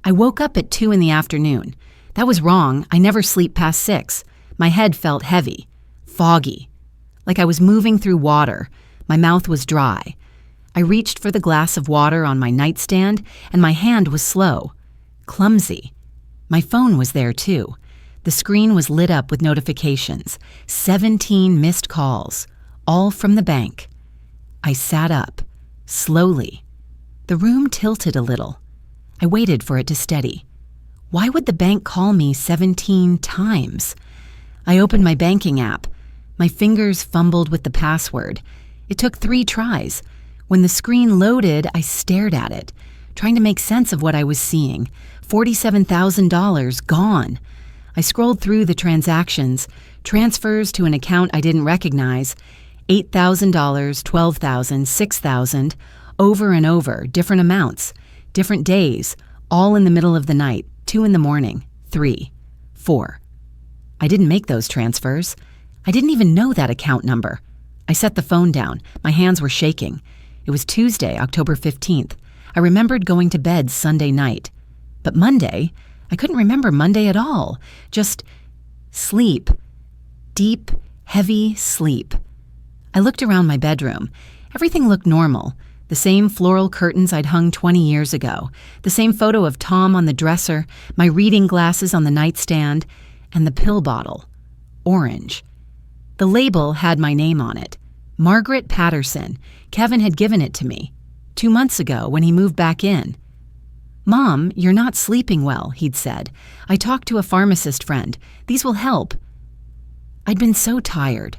I woke up at 2 in the afternoon. That was wrong. I never sleep past 6. My head felt heavy, foggy, like I was moving through water. My mouth was dry. I reached for the glass of water on my nightstand, and my hand was slow, clumsy. My phone was there too. The screen was lit up with notifications, 17 missed calls, all from the bank. I sat up, slowly. The room tilted a little. I waited for it to steady. Why would the bank call me 17 times? I opened my banking app. My fingers fumbled with the password. It took 3 tries. When the screen loaded, I stared at it, trying to make sense of what I was seeing. $47,000 gone. I scrolled through the transactions, transfers to an account I didn't recognize, $8,000, $12,000, $6,000, over and over, different amounts, different days, all in the middle of the night, 2 in the morning, 3, 4. I didn't make those transfers. I didn't even know that account number. I set the phone down. My hands were shaking. It was Tuesday, October 15th. I remembered going to bed Sunday night. But Monday, I couldn't remember Monday at all. Just sleep. Deep, heavy sleep. I looked around my bedroom. Everything looked normal. The same floral curtains I'd hung 20 years ago. The same photo of Tom on the dresser, my reading glasses on the nightstand, and the pill bottle. Orange. The label had my name on it. Margaret Patterson. Kevin had given it to me 2 months ago when he moved back in. "Mom, you're not sleeping well," he'd said. "I talked to a pharmacist friend. These will help." I'd been so tired.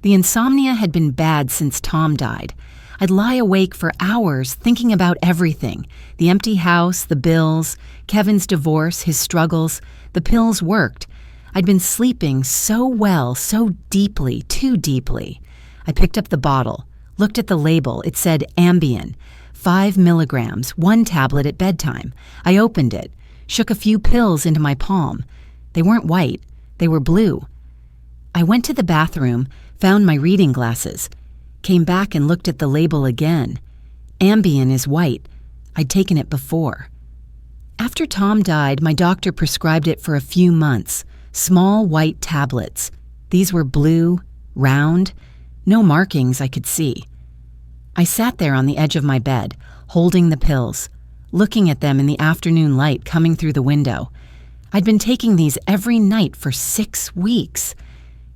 The insomnia had been bad since Tom died. I'd lie awake for hours thinking about everything. The empty house, the bills, Kevin's divorce, his struggles. The pills worked. I'd been sleeping so well, so deeply, too deeply. I picked up the bottle, looked at the label. It said Ambien, 5 milligrams, 1 tablet at bedtime. I opened it, shook a few pills into my palm. They weren't white, they were blue. I went to the bathroom, found my reading glasses, came back and looked at the label again. Ambien is white. I'd taken it before. After Tom died, my doctor prescribed it for a few months. Small white tablets. These were blue, round, no markings I could see. I sat there on the edge of my bed, holding the pills, looking at them in the afternoon light coming through the window. I'd been taking these every night for 6 weeks.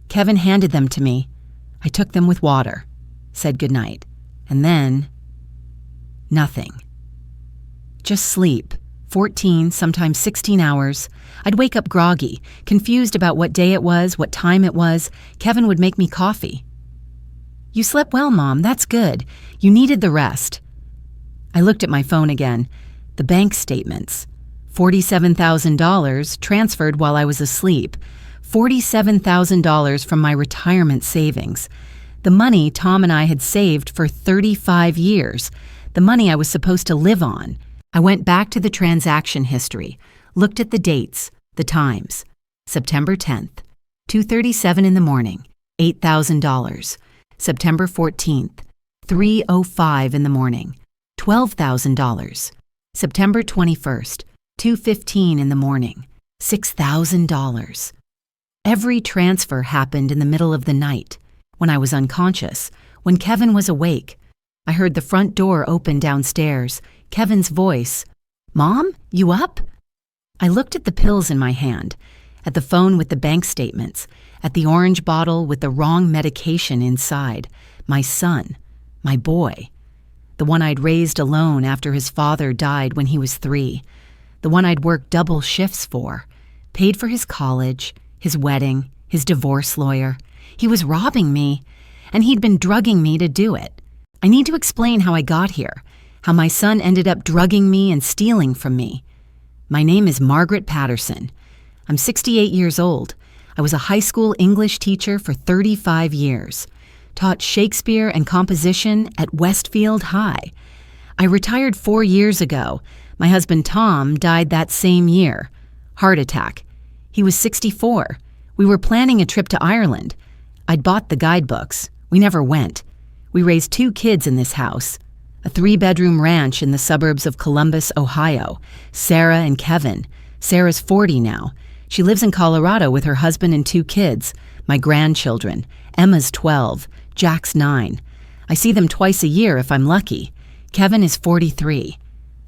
Kevin handed them to me. I took them with water, said goodnight, and then nothing. Just sleep. 14, sometimes 16 hours. I'd wake up groggy, confused about what day it was, what time it was. Kevin would make me coffee. "You slept well, Mom. That's good. You needed the rest." I looked at my phone again. The bank statements. $47,000 transferred while I was asleep. $47,000 from my retirement savings. The money Tom and I had saved for 35 years. The money I was supposed to live on. I went back to the transaction history, looked at the dates, the times. September 10th, 2:37 in the morning, $8,000. September 14th, 3:05 in the morning, $12,000. September 21st, 2:15 in the morning, $6,000. Every transfer happened in the middle of the night, when I was unconscious, when Kevin was awake. I heard the front door open downstairs, Kevin's voice. "Mom, you up?" I looked at the pills in my hand, at the phone with the bank statements, at the orange bottle with the wrong medication inside. My son, my boy, the one I'd raised alone after his father died when he was 3, the one I'd worked double shifts for, paid for his college, his wedding, his divorce lawyer. He was robbing me, and he'd been drugging me to do it. I need to explain how I got here, how my son ended up drugging me and stealing from me. My name is Margaret Patterson. I'm 68 years old. I was a high school English teacher for 35 years. Taught Shakespeare and composition at Westfield High. I retired 4 years ago. My husband Tom died that same year. Heart attack. He was 64. We were planning a trip to Ireland. I'd bought the guidebooks. We never went. We raised 2 kids in this house. A 3-bedroom ranch in the suburbs of Columbus, Ohio. Sarah and Kevin. Sarah's 40 now. She lives in Colorado with her husband and 2 kids, my grandchildren. Emma's 12, Jack's 9. I see them twice a year if I'm lucky. Kevin is 43.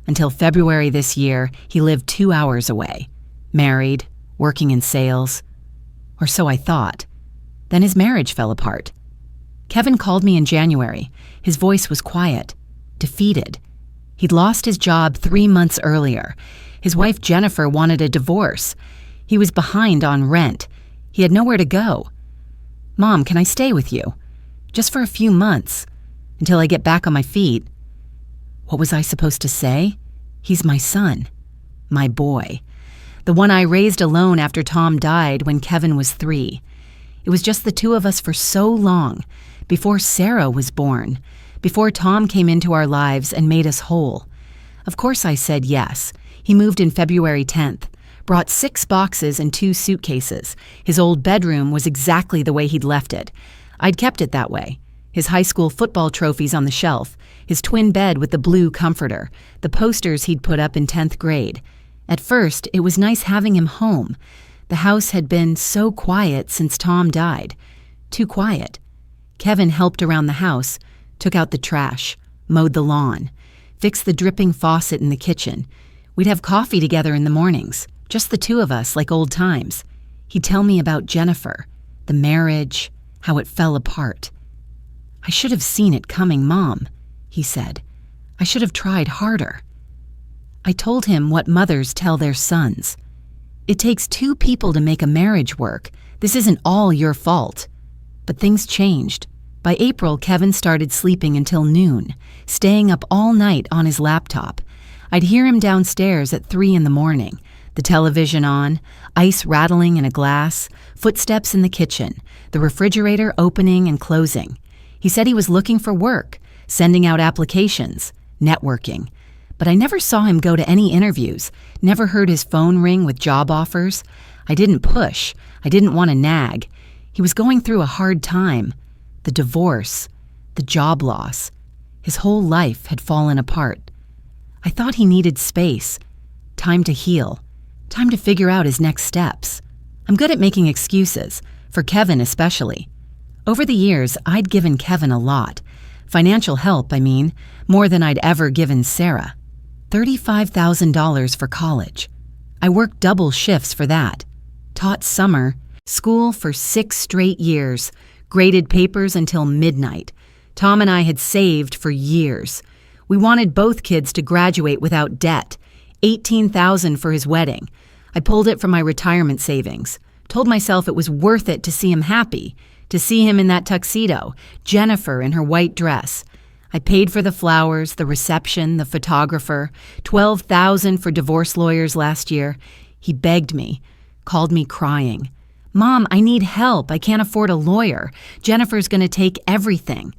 Until February this year, he lived 2 hours away. Married, working in sales. Or so I thought. Then his marriage fell apart. Kevin called me in January. His voice was quiet, defeated. He'd lost his job 3 months earlier. His wife Jennifer wanted a divorce. He was behind on rent. He had nowhere to go. "Mom, can I stay with you? Just for a few months, until I get back on my feet." What was I supposed to say? He's my son. My boy. The one I raised alone after Tom died when Kevin was 3. It was just the 2 of us for so long, before Sarah was born, before Tom came into our lives and made us whole. Of course I said yes. He moved in February 10th, brought 6 boxes and 2 suitcases. His old bedroom was exactly the way he'd left it. I'd kept it that way. His high school football trophies on the shelf, his twin bed with the blue comforter, the posters he'd put up in 10th grade. At first, it was nice having him home. The house had been so quiet since Tom died. Too quiet. Kevin helped around the house, took out the trash, mowed the lawn, fixed the dripping faucet in the kitchen. We'd have coffee together in the mornings, just the 2 of us like old times. He'd tell me about Jennifer, the marriage, how it fell apart. "I should have seen it coming, Mom," he said. "I should have tried harder." I told him what mothers tell their sons. "It takes 2 people to make a marriage work. This isn't all your fault." But things changed. By April, Kevin started sleeping until noon, staying up all night on his laptop. I'd hear him downstairs at 3 in the morning, the television on, ice rattling in a glass, footsteps in the kitchen, the refrigerator opening and closing. He said he was looking for work, sending out applications, networking. But I never saw him go to any interviews, never heard his phone ring with job offers. I didn't push. I didn't want to nag. He was going through a hard time. The divorce, the job loss. His whole life had fallen apart. I thought he needed space, time to heal, time to figure out his next steps. I'm good at making excuses, for Kevin especially. Over the years, I'd given Kevin a lot. Financial help, I mean, more than I'd ever given Sarah. $35,000 for college. I worked double shifts for that. Taught summer, school for 6 straight years, graded papers until midnight. Tom and I had saved for years. We wanted both kids to graduate without debt. $18,000 for his wedding. I pulled it from my retirement savings. Told myself it was worth it to see him happy, to see him in that tuxedo, Jennifer in her white dress. I paid for the flowers, the reception, the photographer, $12,000 for divorce lawyers last year. He begged me, called me crying. "Mom, I need help. I can't afford a lawyer. Jennifer's going to take everything."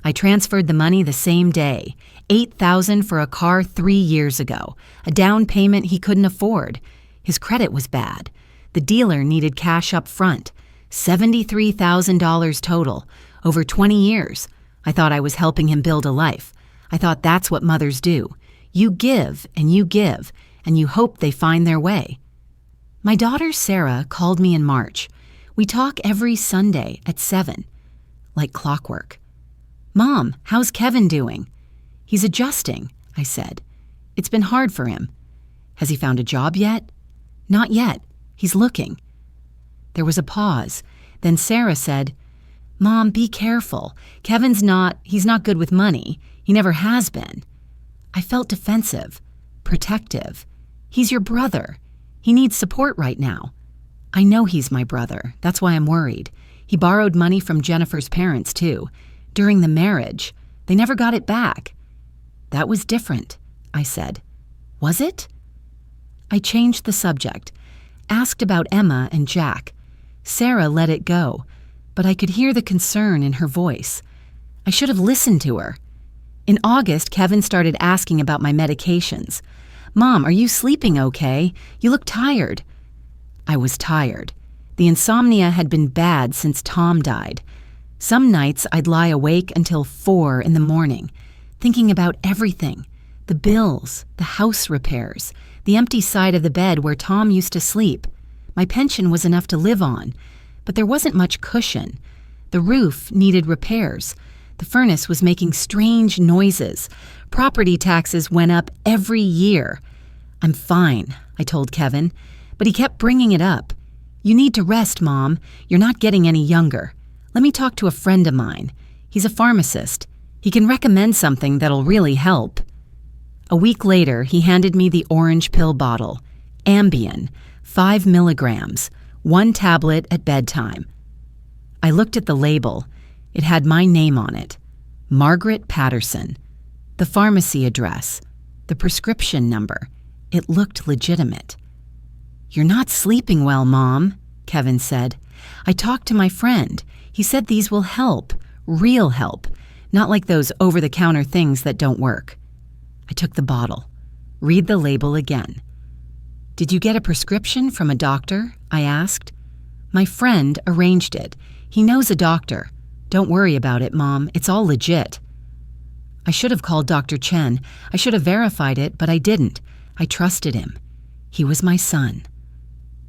I transferred the money the same day, $8,000 for a car 3 years ago, a down payment he couldn't afford. His credit was bad. The dealer needed cash up front, $73,000 total, over 20 years. I thought I was helping him build a life. I thought that's what mothers do. You give, and you hope they find their way. My daughter Sarah called me in March. We talk every Sunday at 7, like clockwork. "Mom, how's Kevin doing?" "He's adjusting," I said. "It's been hard for him." "Has he found a job yet?" "Not yet. He's looking." There was a pause. Then Sarah said, "Mom, be careful. He's not good with money. He never has been." I felt defensive, protective. "He's your brother. He needs support right now." I know he's my brother. That's why I'm worried. He borrowed money from Jennifer's parents, too. During the marriage, they never got it back. "That was different," I said. "Was it?" I changed the subject, asked about Emma and Jack. Sarah let it go, but I could hear the concern in her voice. I should have listened to her. In August, Kevin started asking about my medications. "Mom, are you sleeping okay? You look tired." I was tired. The insomnia had been bad since Tom died. Some nights I'd lie awake until 4 in the morning, thinking about everything. The bills, the house repairs, the empty side of the bed where Tom used to sleep. My pension was enough to live on, but there wasn't much cushion. The roof needed repairs. The furnace was making strange noises. Property taxes went up every year. "I'm fine," I told Kevin, but he kept bringing it up. "You need to rest, Mom. You're not getting any younger. Let me talk to a friend of mine. He's a pharmacist. He can recommend something that'll really help." A week later, he handed me the orange pill bottle. Ambien, 5 milligrams, 1 tablet at bedtime. I looked at the label. It had my name on it. Margaret Patterson. The pharmacy address. The prescription number. It looked legitimate. "You're not sleeping well, Mom," Kevin said. "I talked to my friend. He said these will help. Real help. Not like those over-the-counter things that don't work." I took the bottle. "Read the label again." "Did you get a prescription from a doctor?" I asked. "My friend arranged it. He knows a doctor. Don't worry about it, Mom. It's all legit." I should have called Dr. Chen. I should have verified it, but I didn't. I trusted him. He was my son.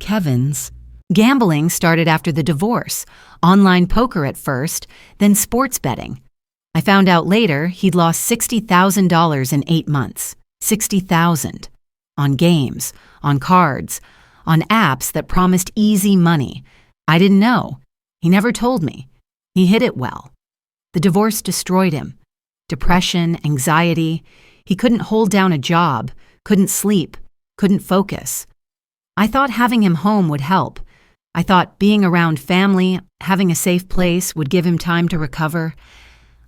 Kevin's gambling started after the divorce. Online poker at first, then sports betting. I found out later he'd lost $60,000 in 8 months. $60,000. On games, on cards, on apps that promised easy money. I didn't know. He never told me. He hid it well. The divorce destroyed him. Depression, anxiety. He couldn't hold down a job, couldn't sleep, couldn't focus. I thought having him home would help. I thought being around family, having a safe place would give him time to recover.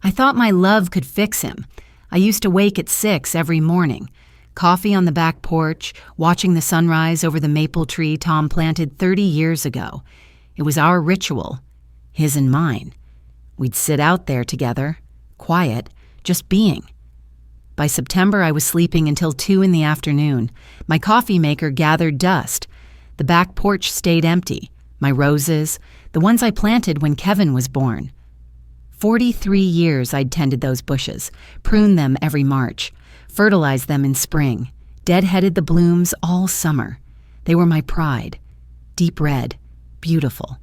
I thought my love could fix him. I used to wake at 6 every morning. Coffee on the back porch, watching the sunrise over the maple tree Tom planted 30 years ago. It was our ritual, his and mine. We'd sit out there together, quiet, just being. By September, I was sleeping until 2 in the afternoon. My coffee maker gathered dust. The back porch stayed empty. My roses, the ones I planted when Kevin was born. 43 years I'd tended those bushes, pruned them every March, fertilized them in spring, deadheaded the blooms all summer. They were my pride. Deep red, beautiful.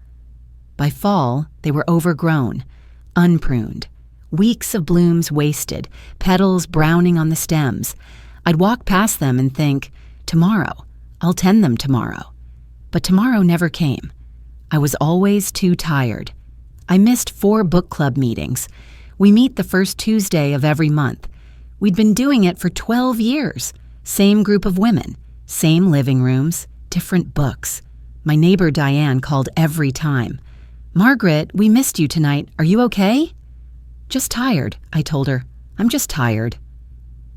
By fall, they were overgrown, unpruned. Weeks of blooms wasted, petals browning on the stems. I'd walk past them and think, tomorrow, I'll tend them tomorrow. But tomorrow never came. I was always too tired. I missed 4 book club meetings. We meet the first Tuesday of every month. We'd been doing it for 12 years. Same group of women, same living rooms, different books. My neighbor Diane called every time. "Margaret, we missed you tonight. Are you okay?" "Just tired," I told her. "I'm just tired."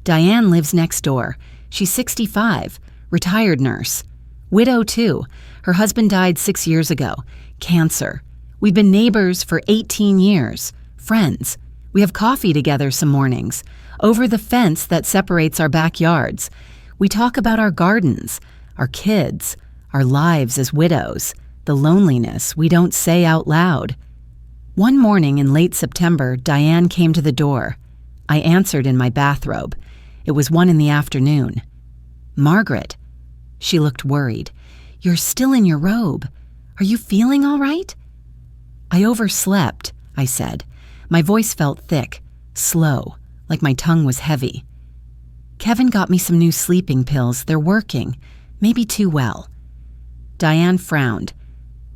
Diane lives next door. She's 65, retired nurse. Widow too. Her husband died 6 years ago. Cancer. We've been neighbors for 18 years. Friends. We have coffee together some mornings. Over the fence that separates our backyards. We talk about our gardens, our kids, our lives as widows, the loneliness we don't say out loud. One morning in late September, Diane came to the door. I answered in my bathrobe. It was 1 in the afternoon. "Margaret." She looked worried. "You're still in your robe. Are you feeling all right?" "I overslept," I said. My voice felt thick, slow, like my tongue was heavy. "Kevin got me some new sleeping pills. They're working, maybe too well." Diane frowned.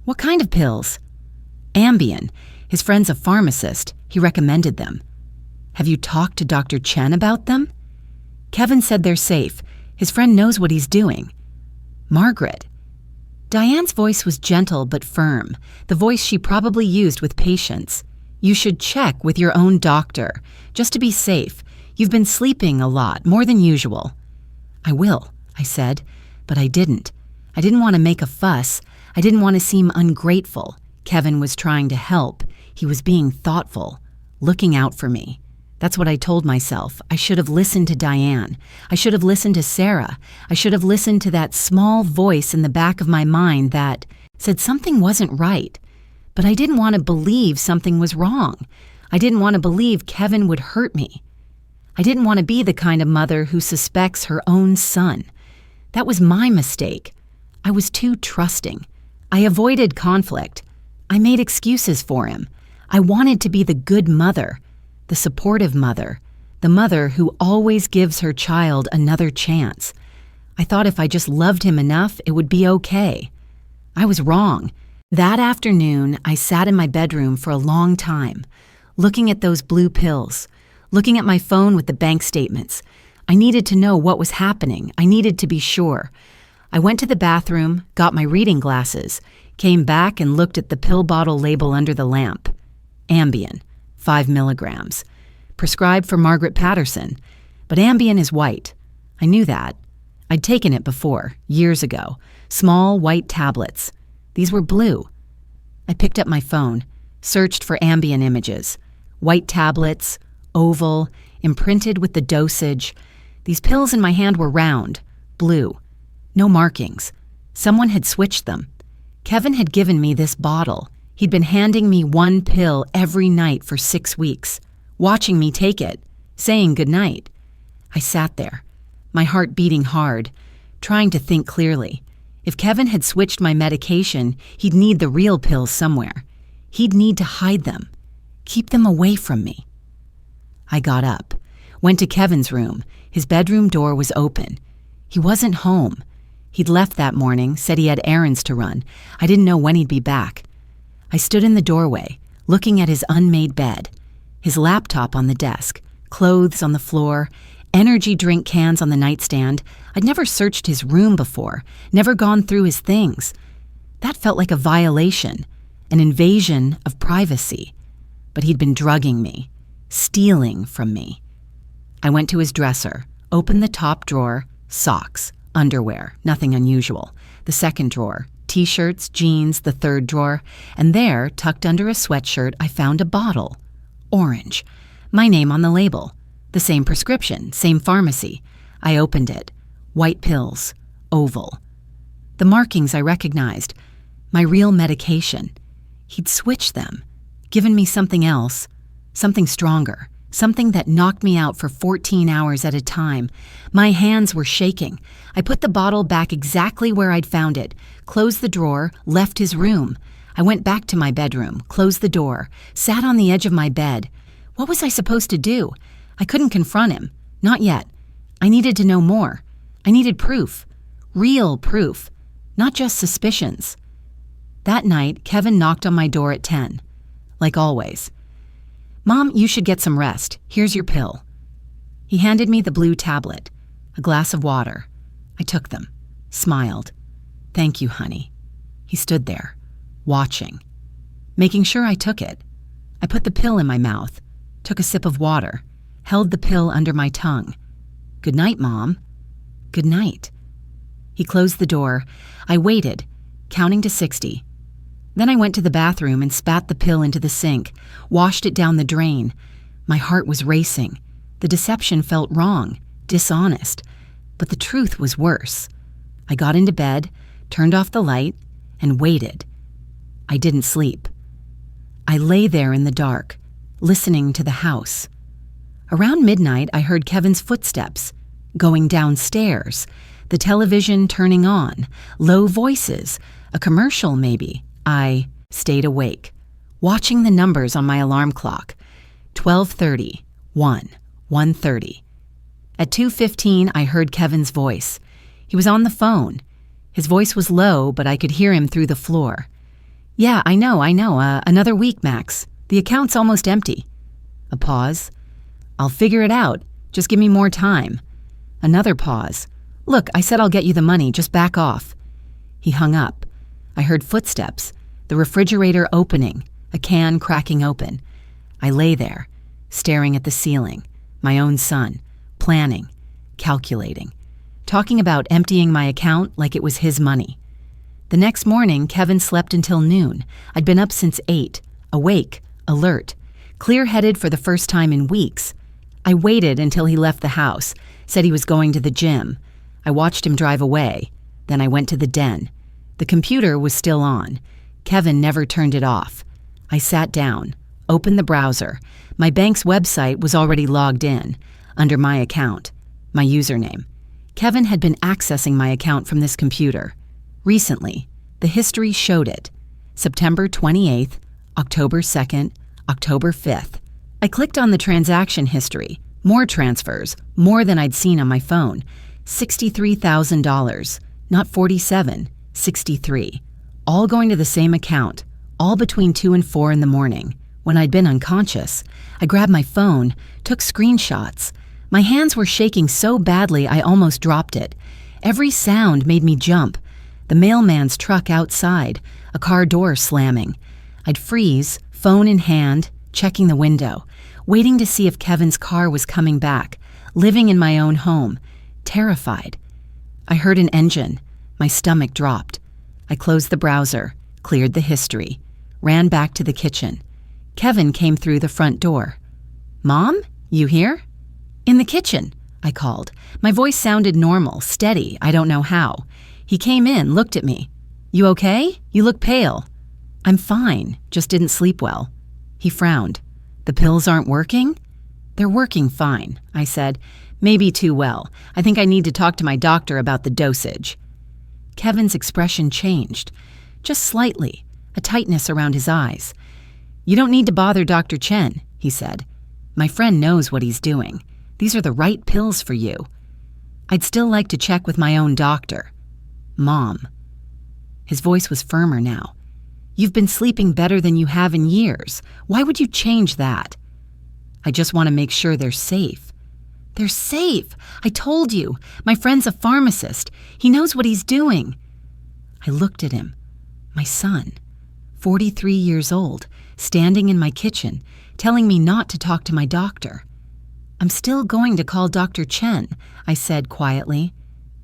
"What kind of pills?" "Ambien. His friend's a pharmacist. He recommended them." "Have you talked to Dr. Chen about them?" "Kevin said they're safe. His friend knows what he's doing." "Margaret." Diane's voice was gentle but firm, the voice she probably used with patients. "You should check with your own doctor, just to be safe. You've been sleeping a lot, more than usual." "I will," I said, but I didn't. I didn't want to make a fuss. I didn't want to seem ungrateful. Kevin was trying to help. He was being thoughtful, looking out for me. That's what I told myself. I should have listened to Diane. I should have listened to Sarah. I should have listened to that small voice in the back of my mind that said something wasn't right. But I didn't want to believe something was wrong. I didn't want to believe Kevin would hurt me. I didn't want to be the kind of mother who suspects her own son. That was my mistake. I was too trusting. I avoided conflict. I made excuses for him. I wanted to be the good mother, the supportive mother, the mother who always gives her child another chance. I thought if I just loved him enough, it would be okay. I was wrong. That afternoon, I sat in my bedroom for a long time, looking at those blue pills, looking at my phone with the bank statements. I needed to know what was happening. I needed to be sure. I went to the bathroom, got my reading glasses, came back and looked at the pill bottle label under the lamp. Ambien, 5 milligrams. Prescribed for Margaret Patterson. But Ambien is white. I knew that. I'd taken it before, years ago. Small white tablets. These were blue. I picked up my phone, searched for Ambien images. White tablets, oval, imprinted with the dosage. These pills in my hand were round, blue. No markings. Someone had switched them. Kevin had given me this bottle. He'd been handing me one pill every night for 6 weeks, watching me take it, saying goodnight. I sat there, my heart beating hard, trying to think clearly. If Kevin had switched my medication, he'd need the real pills somewhere. He'd need to hide them, keep them away from me. I got up, went to Kevin's room. His bedroom door was open. He wasn't home. He'd left that morning, said he had errands to run. I didn't know when he'd be back. I stood in the doorway, looking at his unmade bed, his laptop on the desk, clothes on the floor, energy drink cans on the nightstand. I'd never searched his room before, never gone through his things. That felt like a violation, an invasion of privacy. But he'd been drugging me, stealing from me. I went to his dresser, opened the top drawer, socks, underwear, nothing unusual. The second drawer, t-shirts, jeans, the third drawer, and there, tucked under a sweatshirt, I found a bottle. Orange. My name on the label. The same prescription, same pharmacy. I opened it. White pills. Oval. The markings I recognized. My real medication. He'd switched them. Given me something else. Something stronger. Something that knocked me out for 14 hours at a time. My hands were shaking. I put the bottle back exactly where I'd found it, closed the drawer, left his room. I went back to my bedroom, closed the door, sat on the edge of my bed. What was I supposed to do? I couldn't confront him. Not yet. I needed to know more. I needed proof. Real proof. Not just suspicions. That night, Kevin knocked on my door at 10. Like always. "Mom, you should get some rest. Here's your pill." He handed me the blue tablet, a glass of water. I took them, smiled. "Thank you, honey." He stood there, watching, making sure I took it. I put the pill in my mouth, took a sip of water, held the pill under my tongue. "Good night, Mom." "Good night." He closed the door. I waited, counting to 60. Then I went to the bathroom and spat the pill into the sink, washed it down the drain. My heart was racing. The deception felt wrong, dishonest. But the truth was worse. I got into bed, turned off the light, and waited. I didn't sleep. I lay there in the dark, listening to the house. Around midnight, I heard Kevin's footsteps, going downstairs, the television turning on, low voices, a commercial maybe. I stayed awake, watching the numbers on my alarm clock. 12:30, 1, 1:30. At 2:15, I heard Kevin's voice. He was on the phone. His voice was low, but I could hear him through the floor. "Yeah, I know. Another week, Max. The account's almost empty." A pause. "I'll figure it out. Just give me more time." Another pause. "Look, I said I'll get you the money. Just back off." He hung up. I heard footsteps, the refrigerator opening, a can cracking open. I lay there, staring at the ceiling, my own son, planning, calculating, talking about emptying my account like it was his money. The next morning, Kevin slept until noon. I'd been up since 8, awake, alert, clear-headed for the first time in weeks. I waited until he left the house, said he was going to the gym. I watched him drive away. Then I went to the den. The computer was still on. Kevin never turned it off. I sat down, opened the browser. My bank's website was already logged in. under my account, my username. Kevin had been accessing my account from this computer. Recently, the history showed it. September 28th, October 2nd, October 5th. I clicked on the transaction history. More transfers, more than I'd seen on my phone. $63,000, not 47, 63. All going to the same account, all between 2 and 4 in the morning. When I'd been unconscious, I grabbed my phone, took screenshots. My hands were shaking so badly I almost dropped it. Every sound made me jump. The mailman's truck outside, a car door slamming. I'd freeze, phone in hand, checking the window, waiting to see if Kevin's car was coming back, living in my own home, terrified. I heard an engine. My stomach dropped. I closed the browser, cleared the history, ran back to the kitchen. Kevin came through the front door. "Mom, you here?" "In the kitchen," I called. My voice sounded normal, steady, I don't know how. He came in, looked at me. "You okay? You look pale." "I'm fine, just didn't sleep well." He frowned. "The pills aren't working?" "They're working fine," I said. "Maybe too well. I think I need to talk to my doctor about the dosage." Kevin's expression changed, just slightly, a tightness around his eyes. "You don't need to bother Dr. Chen," he said. "My friend knows what he's doing. These are the right pills for you." "I'd still like to check with my own doctor." "Mom." His voice was firmer now. "You've been sleeping better than you have in years. Why would you change that?" "I just want to make sure they're safe." "They're safe! I told you. My friend's a pharmacist. He knows what he's doing." I looked at him. My son, 43 years old, standing in my kitchen, telling me not to talk to my doctor. "I'm still going to call Dr. Chen," I said quietly.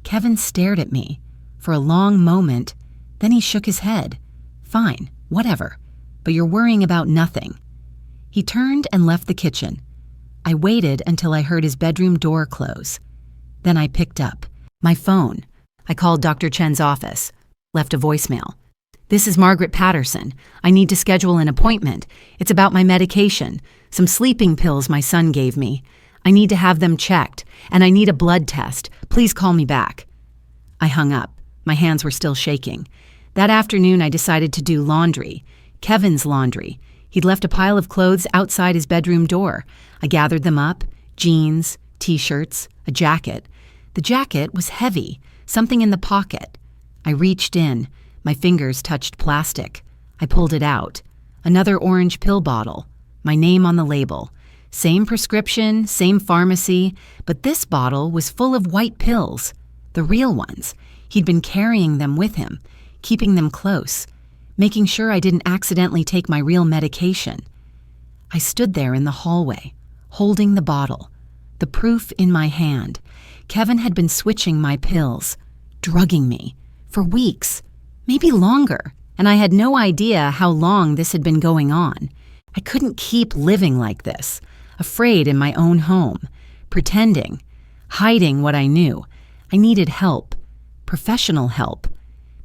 Kevin stared at me for a long moment, then he shook his head. "Fine, whatever, but you're worrying about nothing." He turned and left the kitchen. I waited until I heard his bedroom door close. Then I picked up my phone. I called Dr. Chen's office, left a voicemail. "This is Margaret Patterson. I need to schedule an appointment. It's about my medication, some sleeping pills my son gave me. I need to have them checked, and I need a blood test. Please call me back." I hung up. My hands were still shaking. That afternoon, I decided to do laundry. Kevin's laundry. He'd left a pile of clothes outside his bedroom door. I gathered them up, jeans, t-shirts, a jacket. The jacket was heavy, something in the pocket. I reached in. My fingers touched plastic. I pulled it out. Another orange pill bottle. My name on the label. Same prescription, same pharmacy, but this bottle was full of white pills. The real ones. He'd been carrying them with him, keeping them close, making sure I didn't accidentally take my real medication. I stood there in the hallway, holding the bottle, the proof in my hand. Kevin had been switching my pills, drugging me, for weeks, maybe longer, and I had no idea how long this had been going on. I couldn't keep living like this, afraid in my own home, pretending, hiding what I knew. I needed help, professional help,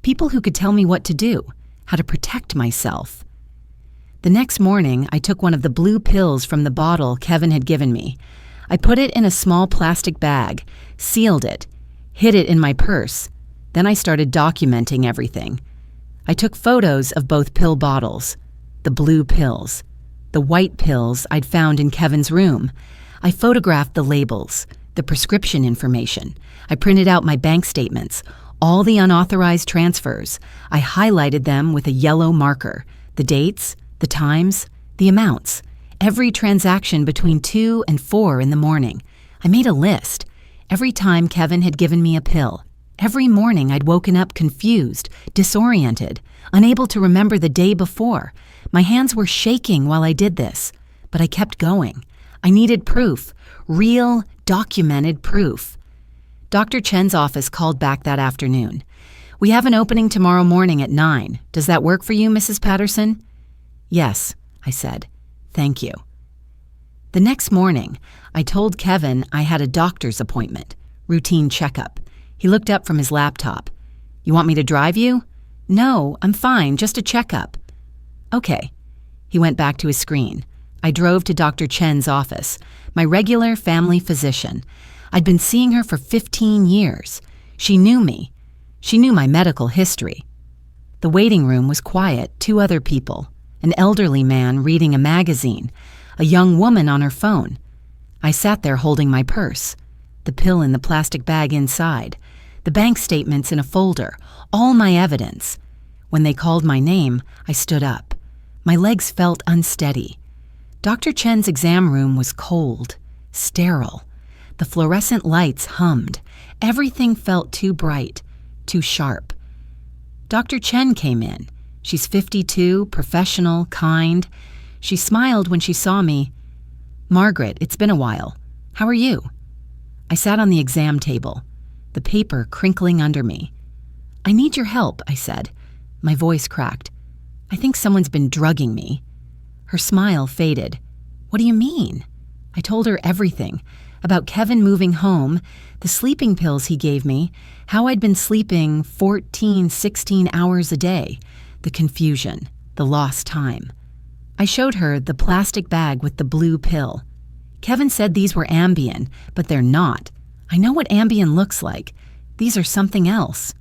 people who could tell me what to do, how to protect myself. The next morning, I took one of the blue pills from the bottle Kevin had given me. I put it in a small plastic bag, sealed it, hid it in my purse. Then I started documenting everything. I took photos of both pill bottles, the blue pills, the white pills I'd found in Kevin's room. I photographed the labels, the prescription information. I printed out my bank statements, all the unauthorized transfers. I highlighted them with a yellow marker, the dates, the times, the amounts, every transaction between 2 and 4 in the morning. I made a list. Every time Kevin had given me a pill, every morning I'd woken up confused, disoriented, unable to remember the day before. My hands were shaking while I did this, but I kept going. I needed proof, real, documented proof. Dr. Chen's office called back that afternoon. "We have an opening tomorrow morning at 9. Does that work for you, Mrs. Patterson?" "Yes," I said. "Thank you." The next morning, I told Kevin I had a doctor's appointment, routine checkup. He looked up from his laptop. "You want me to drive you?" "No, I'm fine, just a checkup." "Okay." He went back to his screen. I drove to Dr. Chen's office, my regular family physician. I'd been seeing her for 15 years. She knew me. She knew my medical history. The waiting room was quiet, 2 other people, an elderly man reading a magazine, a young woman on her phone. I sat there holding my purse, the pill in the plastic bag inside, the bank statements in a folder, all my evidence. When they called my name, I stood up. My legs felt unsteady. Dr. Chen's exam room was cold, sterile. The fluorescent lights hummed. Everything felt too bright, too sharp. Dr. Chen came in. She's 52, professional, kind. She smiled when she saw me. "Margaret, it's been a while. How are you?" I sat on the exam table, the paper crinkling under me. "I need your help," I said. My voice cracked. "I think someone's been drugging me." Her smile faded. "What do you mean?" I told her everything, about Kevin moving home, the sleeping pills he gave me, how I'd been sleeping 14, 16 hours a day, the confusion, the lost time. I showed her the plastic bag with the blue pill. Kevin said these were Ambien, but they're not. I know what Ambien looks like. These are something else.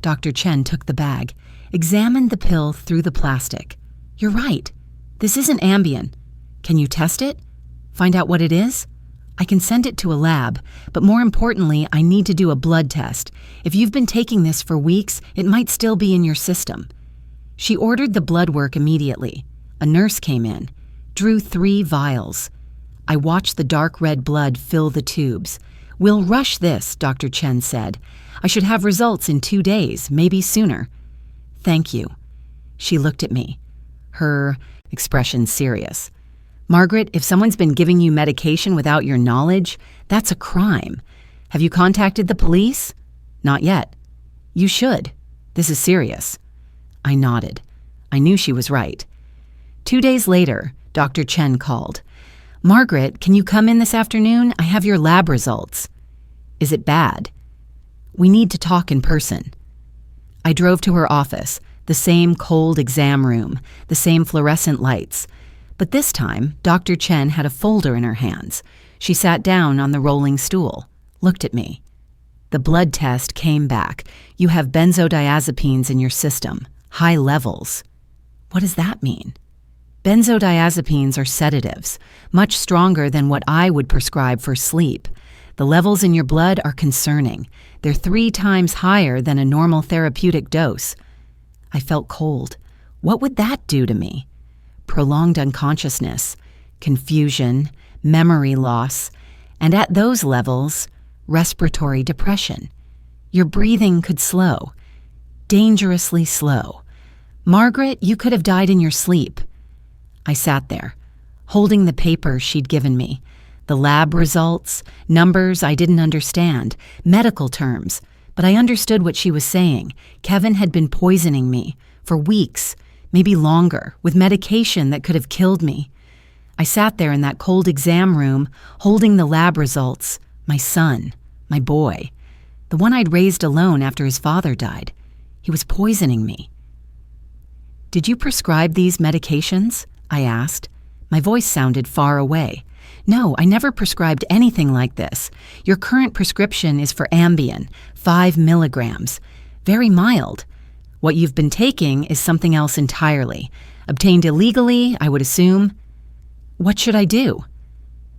Dr. Chen took the bag, examined the pill through the plastic. "You're right. This isn't Ambien. Can you test it? Find out what it is? I can send it to a lab, but more importantly, I need to do a blood test. If you've been taking this for weeks, it might still be in your system." She ordered the blood work immediately. A nurse came in, drew 3 vials. I watched the dark red blood fill the tubes. "We'll rush this," Dr. Chen said. "I should have results in 2 days, maybe sooner." "Thank you." She looked at me, her expression serious. "Margaret, if someone's been giving you medication without your knowledge, that's a crime. Have you contacted the police?" "Not yet." "You should. This is serious." I nodded. I knew she was right. 2 days later, Dr. Chen called. "Margaret, can you come in this afternoon? I have your lab results." "Is it bad?" "We need to talk in person." I drove to her office, the same cold exam room, the same fluorescent lights. But this time, Dr. Chen had a folder in her hands. She sat down on the rolling stool, looked at me. "The blood test came back. You have benzodiazepines in your system, high levels." "What does that mean?" "Benzodiazepines are sedatives, much stronger than what I would prescribe for sleep. The levels in your blood are concerning. They're 3 times higher than a normal therapeutic dose." I felt cold. What would that do to me? Prolonged unconsciousness, confusion, memory loss, and at those levels, respiratory depression. Your breathing could slow, dangerously slow. "Margaret, you could have died in your sleep." I sat there, holding the paper she'd given me, the lab results, numbers I didn't understand, medical terms, but I understood what she was saying. Kevin had been poisoning me for weeks, maybe longer, with medication that could have killed me. I sat there in that cold exam room, holding the lab results, my son, my boy, the one I'd raised alone after his father died. He was poisoning me. "Did you prescribe these medications?" I asked. My voice sounded far away. "No, I never prescribed anything like this. Your current prescription is for Ambien, 5 milligrams. Very mild. What you've been taking is something else entirely. Obtained illegally, I would assume." "What should I do?"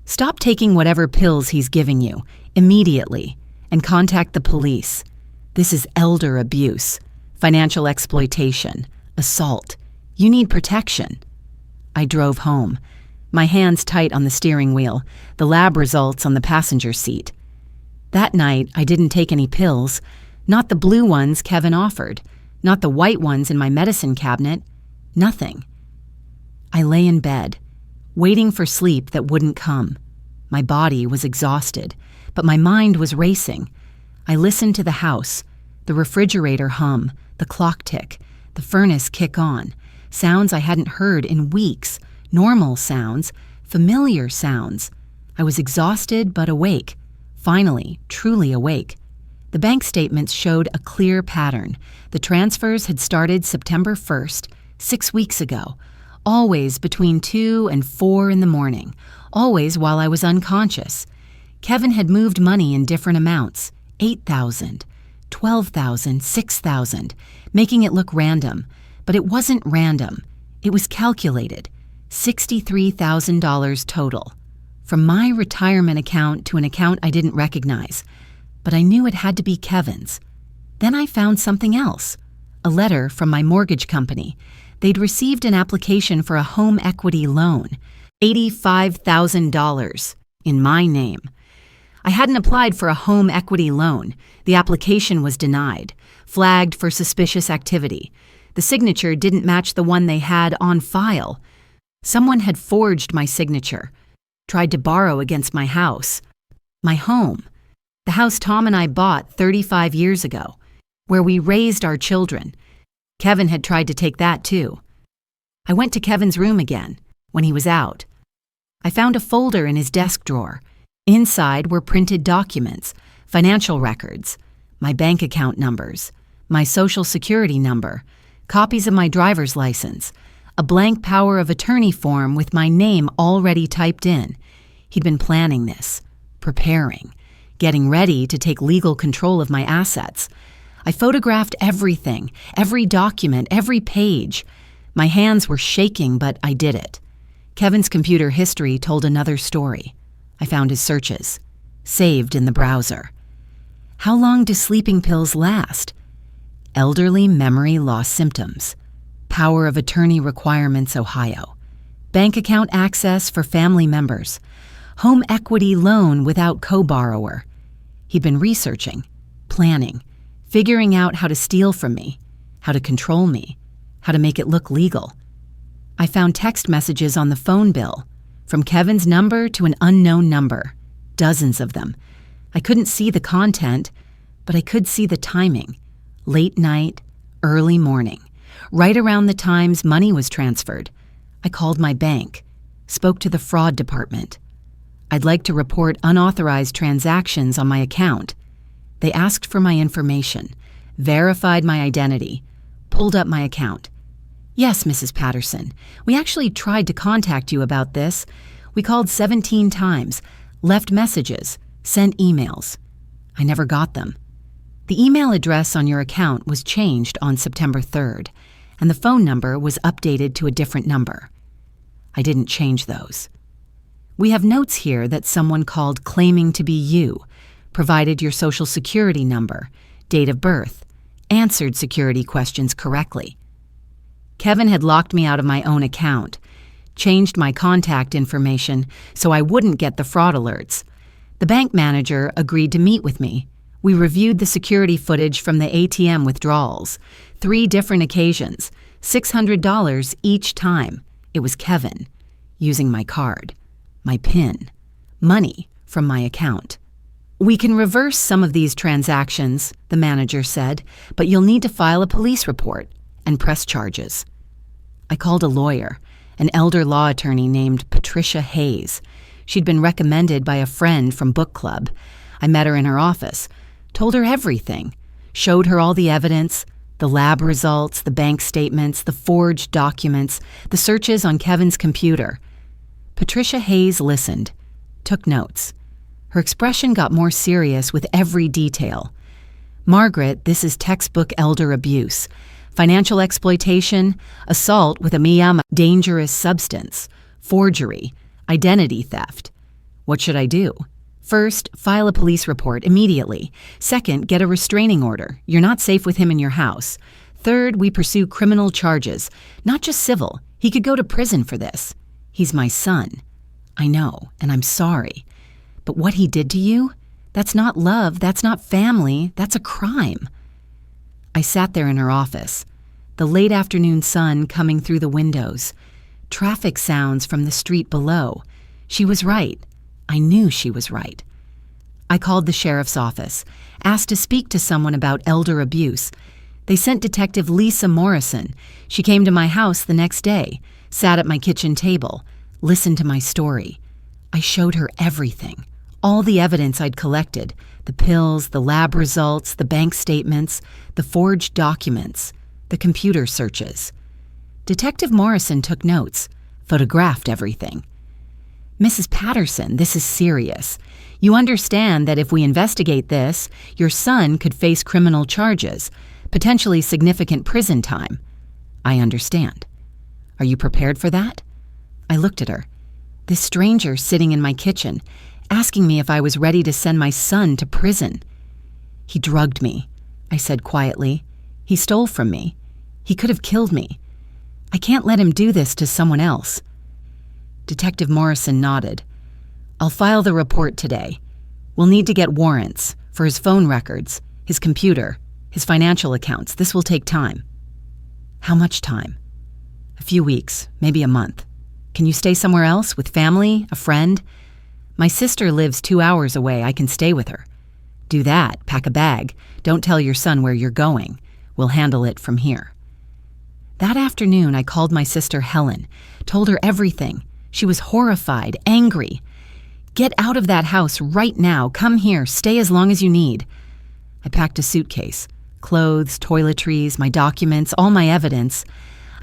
"Stop taking whatever pills he's giving you, immediately, and contact the police. This is elder abuse, financial exploitation, assault. You need protection." I drove home, my hands tight on the steering wheel, the lab results on the passenger seat. That night, I didn't take any pills, not the blue ones Kevin offered, not the white ones in my medicine cabinet, nothing. I lay in bed, waiting for sleep that wouldn't come. My body was exhausted, but my mind was racing. I listened to the house, the refrigerator hum, the clock tick, the furnace kick on, sounds I hadn't heard in weeks, normal sounds, familiar sounds. I was exhausted but awake, finally, truly awake. The bank statements showed a clear pattern. The transfers had started September 1st, 6 weeks ago. always between 2 and 4 in the morning, always while I was unconscious. Kevin had moved money in different amounts, $8,000, $12,000, $6,000, making it look random. But it wasn't random. It was calculated, $63,000 total. From my retirement account to an account I didn't recognize, but I knew it had to be Kevin's. Then I found something else, a letter from my mortgage company. They'd received an application for a home equity loan, $85,000, in my name. I hadn't applied for a home equity loan. The application was denied, flagged for suspicious activity. The signature didn't match the one they had on file. Someone had forged my signature, tried to borrow against my house. My home. The house Tom and I bought 35 years ago, where we raised our children. Kevin had tried to take that too. I went to Kevin's room again, when he was out. I found a folder in his desk drawer. Inside were printed documents, financial records, my bank account numbers, my social security number, copies of my driver's license, a blank power of attorney form with my name already typed in. He'd been planning this, preparing, getting ready to take legal control of my assets. I photographed everything, every document, every page. My hands were shaking, but I did it. Kevin's computer history told another story. I found his searches, saved in the browser. How long do sleeping pills last? Elderly memory loss symptoms. Power of attorney requirements, Ohio. Bank account access for family members. Home equity loan without co-borrower. He'd been researching, planning, figuring out how to steal from me, how to control me, how to make it look legal. I found text messages on the phone bill, from Kevin's number to an unknown number, dozens of them. I couldn't see the content, but I could see the timing. Late night, early morning, right around the times money was transferred. I called my bank, spoke to the fraud department. I'd like to report unauthorized transactions on my account. They asked for my information, verified my identity, pulled up my account. Yes, Mrs. Patterson, we actually tried to contact you about this. We called 17 times, left messages, sent emails. I never got them. The email address on your account was changed on September 3rd, and the phone number was updated to a different number. I didn't change those. We have notes here that someone called claiming to be you, provided your social security number, date of birth, answered security questions correctly. Kevin had locked me out of my own account, changed my contact information so I wouldn't get the fraud alerts. The bank manager agreed to meet with me. We reviewed the security footage from the ATM withdrawals, 3 different occasions, $600 each time. It was Kevin, using my card, my PIN, money from my account. We can reverse some of these transactions, the manager said, but you'll need to file a police report and press charges. I called a lawyer, an elder law attorney named Patricia Hayes. She'd been recommended by a friend from book club. I met her in her office, told her everything, showed her all the evidence, the lab results, the bank statements, the forged documents, the searches on Kevin's computer. Patricia Hayes listened, took notes. Her expression got more serious with every detail. Margaret, this is textbook elder abuse. Financial exploitation, assault with a dangerous substance, forgery, identity theft. What should I do? First, file a police report immediately. Second, get a restraining order. You're not safe with him in your house. Third, we pursue criminal charges, not just civil. He could go to prison for this. He's my son. I know, and I'm sorry. But what he did to you? That's not love, that's not family, that's a crime. I sat there in her office, the late afternoon sun coming through the windows, traffic sounds from the street below. She was right. I knew she was right. I called the sheriff's office, asked to speak to someone about elder abuse. They sent Detective Lisa Morrison. She came to my house the next day, sat at my kitchen table, listened to my story. I showed her everything, all the evidence I'd collected, the pills, the lab results, the bank statements, the forged documents, the computer searches. Detective Morrison took notes, photographed everything. Mrs. Patterson, this is serious. You understand that if we investigate this, your son could face criminal charges, potentially significant prison time. I understand. Are you prepared for that? I looked at her. This stranger sitting in my kitchen, asking me if I was ready to send my son to prison. He drugged me, I said quietly. He stole from me. He could have killed me. I can't let him do this to someone else. Detective Morrison nodded. I'll file the report today. We'll need to get warrants for his phone records, his computer, his financial accounts. This will take time. How much time? A few weeks, maybe a month. Can you stay somewhere else with family, a friend? My sister lives 2 hours away. I can stay with her. Do that. Pack a bag. Don't tell your son where you're going. We'll handle it from here. That afternoon, I called my sister Helen, told her everything. She was horrified, angry. Get out of that house right now. Come here. Stay as long as you need. I packed a suitcase. Clothes, toiletries, my documents, all my evidence.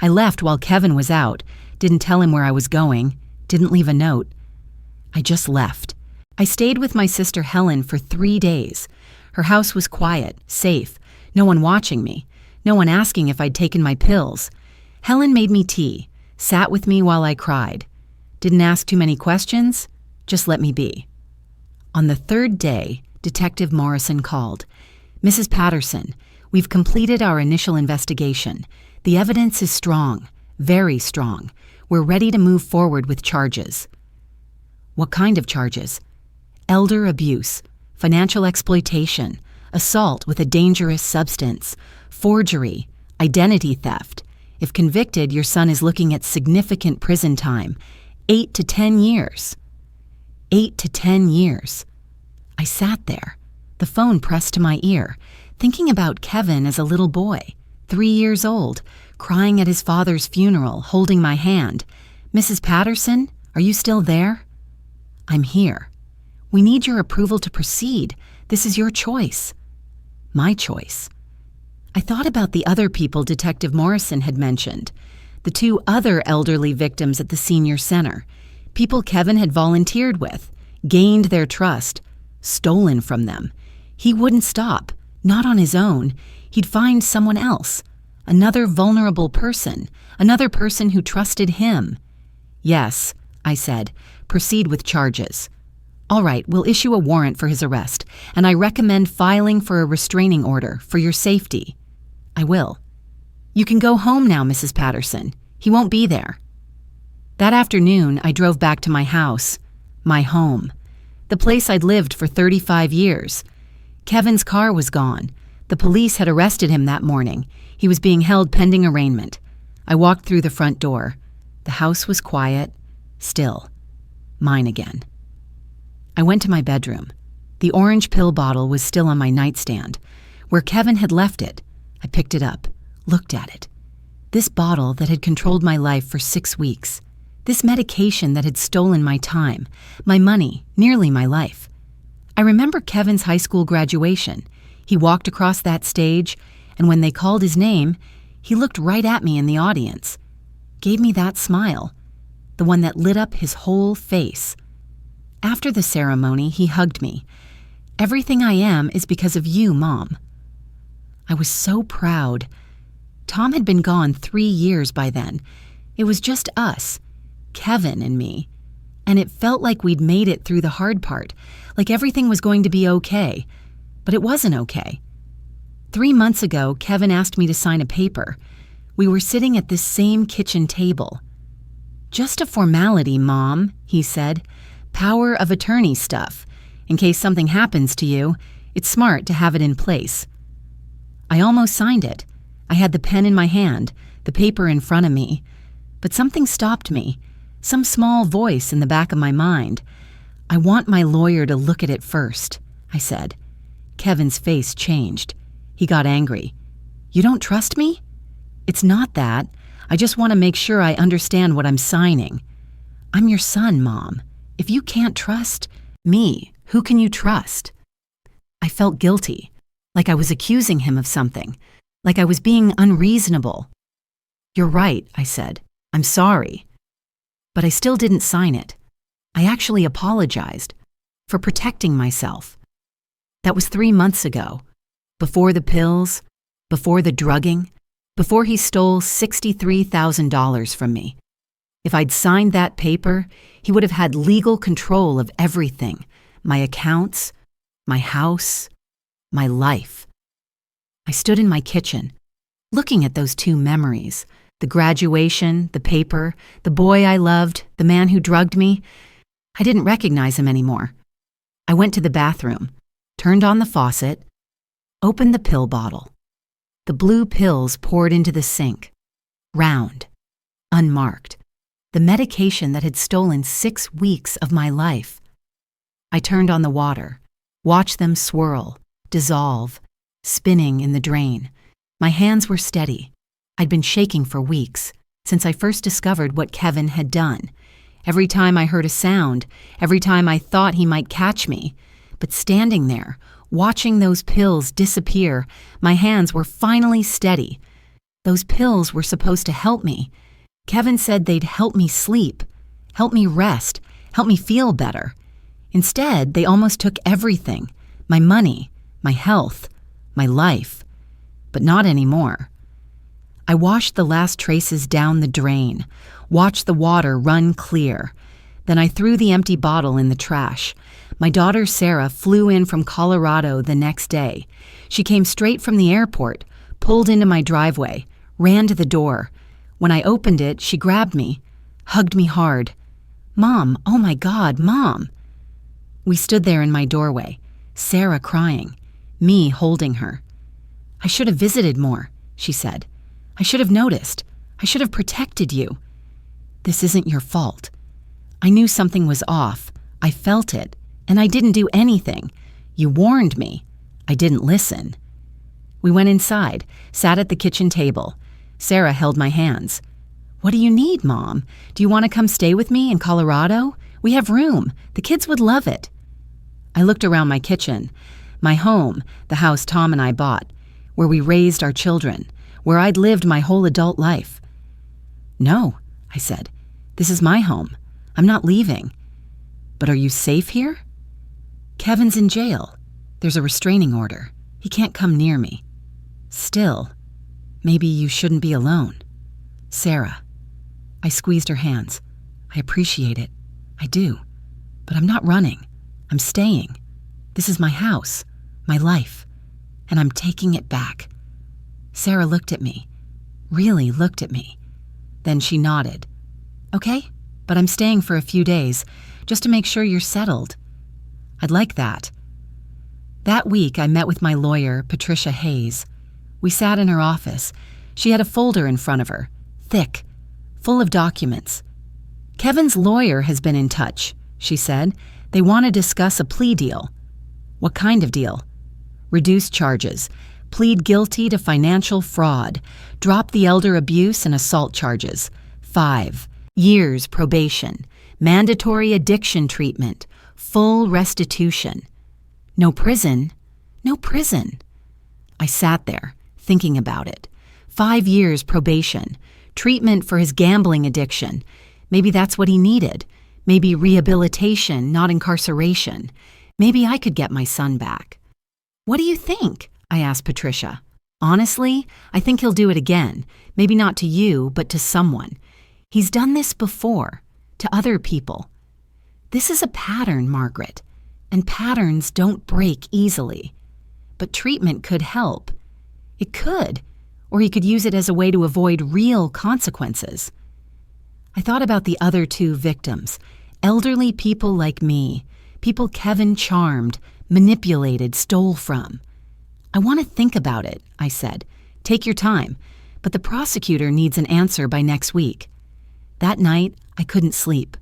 I left while Kevin was out. Didn't tell him where I was going. Didn't leave a note. I just left. I stayed with my sister Helen for 3 days. Her house was quiet, safe, no one watching me, no one asking if I'd taken my pills. Helen made me tea, sat with me while I cried. Didn't ask too many questions, just let me be. On the 3rd day, Detective Morrison called. Mrs. Patterson, we've completed our initial investigation. The evidence is strong, very strong. We're ready to move forward with charges. What kind of charges? Elder abuse, financial exploitation, assault with a dangerous substance, forgery, identity theft. If convicted, your son is looking at significant prison time, 8 to 10 years. 8 to 10 years. I sat there, the phone pressed to my ear, thinking about Kevin as a little boy, 3 years old, crying at his father's funeral, holding my hand. Mrs. Patterson, are you still there? I'm here. We need your approval to proceed. This is your choice. My choice. I thought about the other people Detective Morrison had mentioned, the 2 other elderly victims at the senior center, people Kevin had volunteered with, gained their trust, stolen from them. He wouldn't stop, not on his own. He'd find someone else, another vulnerable person, another person who trusted him. Yes, I said, proceed with charges. All right, we'll issue a warrant for his arrest, and I recommend filing for a restraining order for your safety. I will. You can go home now, Mrs. Patterson. He won't be there. That afternoon, I drove back to my house, my home, the place I'd lived for 35 years. Kevin's car was gone. The police had arrested him that morning. He was being held pending arraignment. I walked through the front door. The house was quiet, still. Mine again. I went to my bedroom. The orange pill bottle was still on my nightstand. Where Kevin had left it, I picked it up, looked at it. This bottle that had controlled my life for 6 weeks. This medication that had stolen my time, my money, nearly my life. I remember Kevin's high school graduation. He walked across that stage, and when they called his name, he looked right at me in the audience. Gave me that smile, the one that lit up his whole face. After the ceremony, he hugged me. Everything I am is because of you, Mom. I was so proud. Tom had been gone 3 years by then. It was just us, Kevin and me. And it felt like we'd made it through the hard part, like everything was going to be okay. But it wasn't okay. 3 months ago, Kevin asked me to sign a paper. We were sitting at this same kitchen table. Just a formality, Mom, he said. Power of attorney stuff. In case something happens to you, it's smart to have it in place. I almost signed it. I had the pen in my hand, the paper in front of me. But something stopped me. Some small voice in the back of my mind. I want my lawyer to look at it first, I said. Kevin's face changed. He got angry. You don't trust me? It's not that. I just want to make sure I understand what I'm signing. I'm your son, Mom. If you can't trust me, who can you trust? I felt guilty, like I was accusing him of something, like I was being unreasonable. "You're right," I said. "I'm sorry." But I still didn't sign it. I actually apologized for protecting myself. That was 3 months ago. Before the pills, before the drugging, before he stole $63,000 from me. If I'd signed that paper, he would have had legal control of everything, my accounts, my house, my life. I stood in my kitchen, looking at those two memories, the graduation, the paper, the boy I loved, the man who drugged me. I didn't recognize him anymore. I went to the bathroom, turned on the faucet, opened the pill bottle. The blue pills poured into the sink, round, unmarked, the medication that had stolen 6 weeks of my life. I turned on the water, watched them swirl, dissolve, spinning in the drain. My hands were steady. I'd been shaking for weeks, since I first discovered what Kevin had done. Every time I heard a sound, every time I thought he might catch me. But standing there, watching those pills disappear, my hands were finally steady. Those pills were supposed to help me. Kevin said they'd help me sleep, help me rest, help me feel better. Instead, they almost took everything, my money, my health, my life. But not anymore. I washed the last traces down the drain, watched the water run clear. Then I threw the empty bottle in the trash. My daughter Sarah flew in from Colorado the next day. She came straight from the airport, pulled into my driveway, ran to the door. When I opened it, she grabbed me, hugged me hard. "Mom, oh my God, Mom." We stood there in my doorway, Sarah crying, me holding her. "I should have visited more," she said. "I should have noticed. I should have protected you." "This isn't your fault. I knew something was off. I felt it, and I didn't do anything. You warned me. I didn't listen." We went inside, sat at the kitchen table. Sarah held my hands. "What do you need, Mom? Do you want to come stay with me in Colorado? We have room. The kids would love it." I looked around my kitchen, my home, the house Tom and I bought, where we raised our children, where I'd lived my whole adult life. "No," I said. "This is my home. I'm not leaving." "But are you safe here?" "Kevin's in jail. There's a restraining order. He can't come near me." "Still, maybe you shouldn't be alone." "Sarah." I squeezed her hands. "I appreciate it. I do. But I'm not running. I'm staying. This is my house, my life, and I'm taking it back." Sarah looked at me, really looked at me. Then she nodded. "Okay, but I'm staying for a few days, just to make sure you're settled." "I'd like that." That week, I met with my lawyer, Patricia Hayes. We sat in her office. She had a folder in front of her, thick, full of documents. "Kevin's lawyer has been in touch," she said. "They want to discuss a plea deal." "What kind of deal?" "Reduce charges, plead guilty to financial fraud, drop the elder abuse and assault charges, 5 years probation, mandatory addiction treatment, full restitution." "No prison?" "No prison." I sat there, thinking about it. 5 years probation, treatment for his gambling addiction. Maybe that's what he needed. Maybe rehabilitation, not incarceration. Maybe I could get my son back. "What do you think?" I asked Patricia. "Honestly, I think he'll do it again. Maybe not to you, but to someone. He's done this before, to other people. This is a pattern, Margaret, and patterns don't break easily. But treatment could help. It could, or he could use it as a way to avoid real consequences." I thought about the other 2 victims, elderly people like me, people Kevin charmed, manipulated, stole from. "I want to think about it," I said. "Take your time, but the prosecutor needs an answer by next week." That night, I couldn't sleep.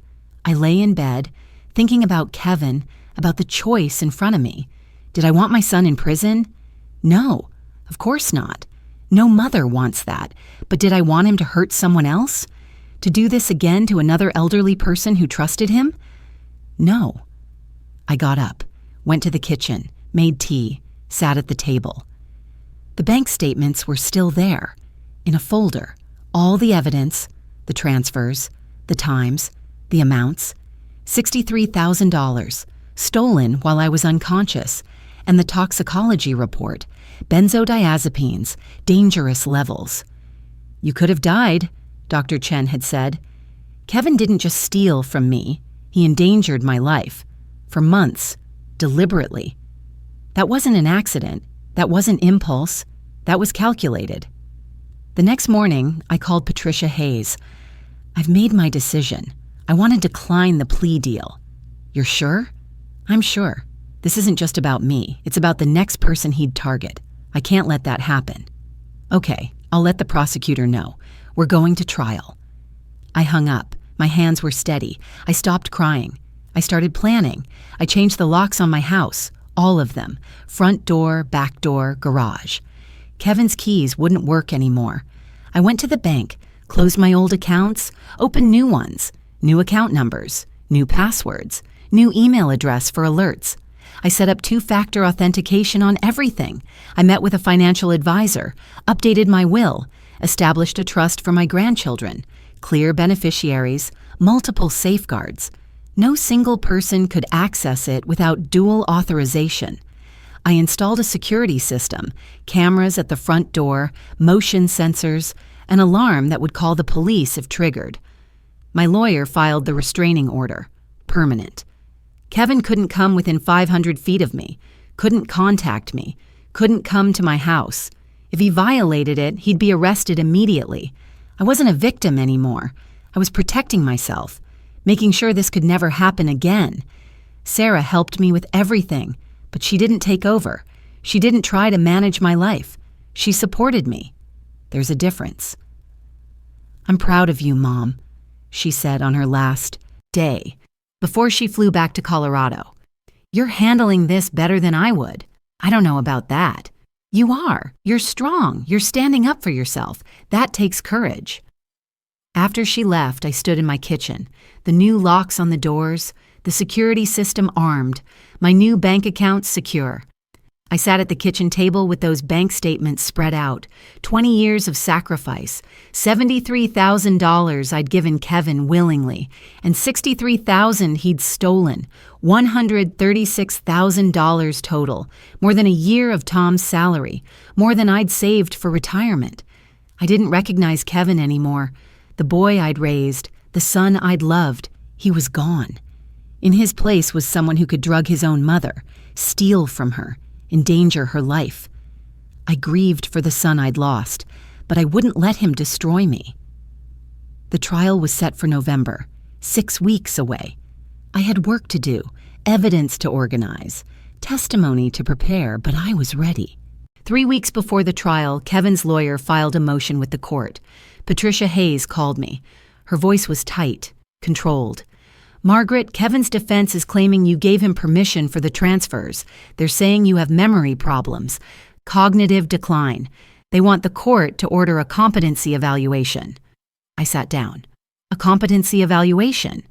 I lay in bed, thinking about Kevin, about the choice in front of me. Did I want my son in prison? No, of course not. No mother wants that. But did I want him to hurt someone else? To do this again to another elderly person who trusted him? No. I got up, went to the kitchen, made tea, sat at the table. The bank statements were still there, in a folder, All the evidence, the transfers, the times, the amounts, $63,000, stolen while I was unconscious, and the toxicology report, benzodiazepines, dangerous levels. You could have died, Dr. Chen had said. Kevin didn't just steal from me, he endangered my life. For months, deliberately. That wasn't an accident, that wasn't impulse, that was calculated. The next morning, I called Patricia Hayes. I've made my decision. I want to decline the plea deal. You're sure? I'm sure. This isn't just about me. It's about the next person he'd target. I can't let that happen. Okay, I'll let the prosecutor know. We're going to trial. I hung up. My hands were steady. I stopped crying. I started planning. I changed the locks on my house, all of them. Front door, back door, garage. Kevin's keys wouldn't work anymore. I went to the bank, closed my old accounts, opened new ones, new account numbers, new passwords, new email address for alerts. I set up two-factor authentication on everything. I met with a financial advisor, updated my will, established a trust for my grandchildren, clear beneficiaries, multiple safeguards. No single person could access it without dual authorization. I installed a security system, cameras at the front door, motion sensors, an alarm that would call the police if triggered. My lawyer filed the restraining order, permanent. Kevin couldn't come within 500 feet of me, couldn't contact me, couldn't come to my house. If he violated it, he'd be arrested immediately. I wasn't a victim anymore. I was protecting myself, making sure this could never happen again. Sarah helped me with everything, but she didn't take over. She didn't try to manage my life. She supported me. There's a difference. I'm proud of you, Mom, she said on her last day, before she flew back to Colorado. You're handling this better than I would. I don't know about that. You are. You're strong. You're standing up for yourself. That takes courage. After she left, I stood in my kitchen, the new locks on the doors, the security system armed, my new bank account secure. I sat at the kitchen table with those bank statements spread out, 20 years of sacrifice, $73,000 I'd given Kevin willingly, and $63,000 he'd stolen, $136,000 total, more than a year of Tom's salary, more than I'd saved for retirement. I didn't recognize Kevin anymore. The boy I'd raised, the son I'd loved, he was gone. In his place was someone who could drug his own mother, steal from her, endanger her life. I grieved for the son I'd lost, but I wouldn't let him destroy me. The trial was set for November, 6 weeks away. I had work to do, evidence to organize, testimony to prepare, but I was ready. 3 weeks before the trial, Kevin's lawyer filed a motion with the court. Patricia Hayes called me. Her voice was tight, controlled. Margaret, Kevin's defense is claiming you gave him permission for the transfers. They're saying you have memory problems, cognitive decline. They want the court to order a competency evaluation. I sat down. A competency evaluation?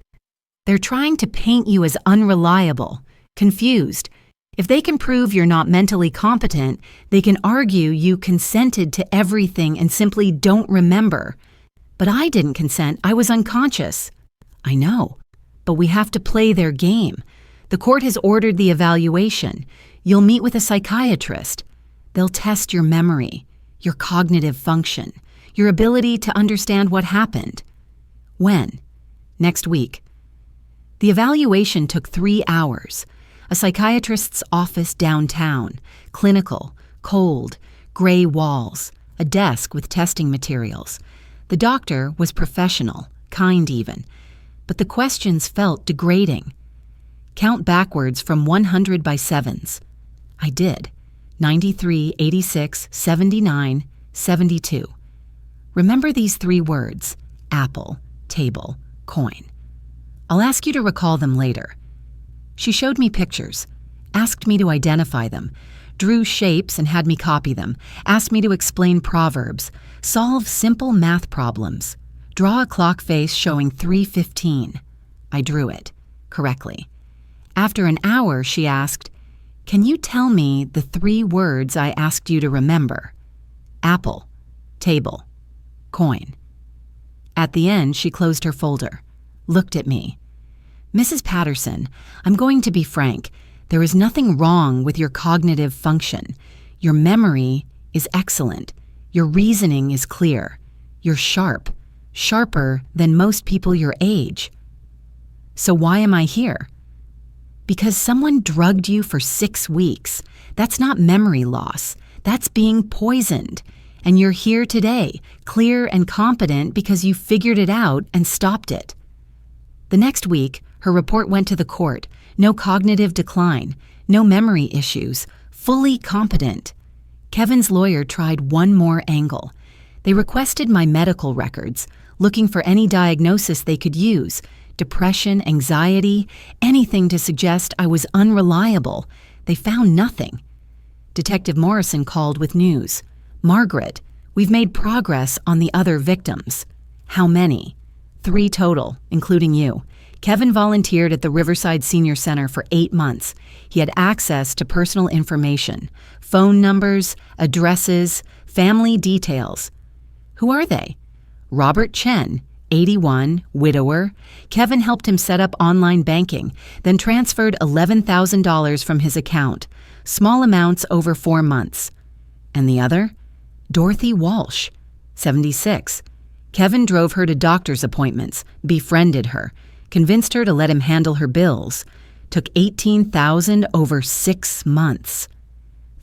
They're trying to paint you as unreliable, confused. If they can prove you're not mentally competent, they can argue you consented to everything and simply don't remember. But I didn't consent. I was unconscious. I know. But we have to play their game. The court has ordered the evaluation. You'll meet with a psychiatrist. They'll test your memory, your cognitive function, your ability to understand what happened. When? Next week. The evaluation took 3 hours. A psychiatrist's office downtown, clinical, cold, gray walls, a desk with testing materials. The doctor was professional, kind even. But the questions felt degrading. Count backwards from 100 by sevens. I did. 93, 86, 79, 72. Remember these 3 words: apple, table, coin. I'll ask you to recall them later. She showed me pictures, asked me to identify them, drew shapes and had me copy them, asked me to explain proverbs, solve simple math problems. Draw a clock face showing 3:15. I drew it, correctly. After an hour, she asked, "Can you tell me the 3 words I asked you to remember?" Apple, table, coin. At the end, she closed her folder, looked at me. "Mrs. Patterson, I'm going to be frank. There is nothing wrong with your cognitive function. Your memory is excellent. Your reasoning is clear. You're sharp, sharper than most people your age. So why am I here? Because someone drugged you for 6 weeks. That's not memory loss. That's being poisoned. And you're here today, clear and competent because you figured it out and stopped it." The next week, her report went to the court. No cognitive decline, no memory issues, fully competent. Kevin's lawyer tried one more angle. They requested my medical records, looking for any diagnosis they could use, depression, anxiety, anything to suggest I was unreliable. They found nothing. Detective Morrison called with news. "Margaret, we've made progress on the other victims." "How many?" 3 total, including you. Kevin volunteered at the Riverside Senior Center for 8 months. He had access to personal information, phone numbers, addresses, family details. "Who are they?" "Robert Chen, 81, widower. Kevin helped him set up online banking, then transferred $11,000 from his account, small amounts over 4 months." "And the other?" "Dorothy Walsh, 76. Kevin drove her to doctor's appointments, befriended her, convinced her to let him handle her bills. Took $18,000 over 6 months.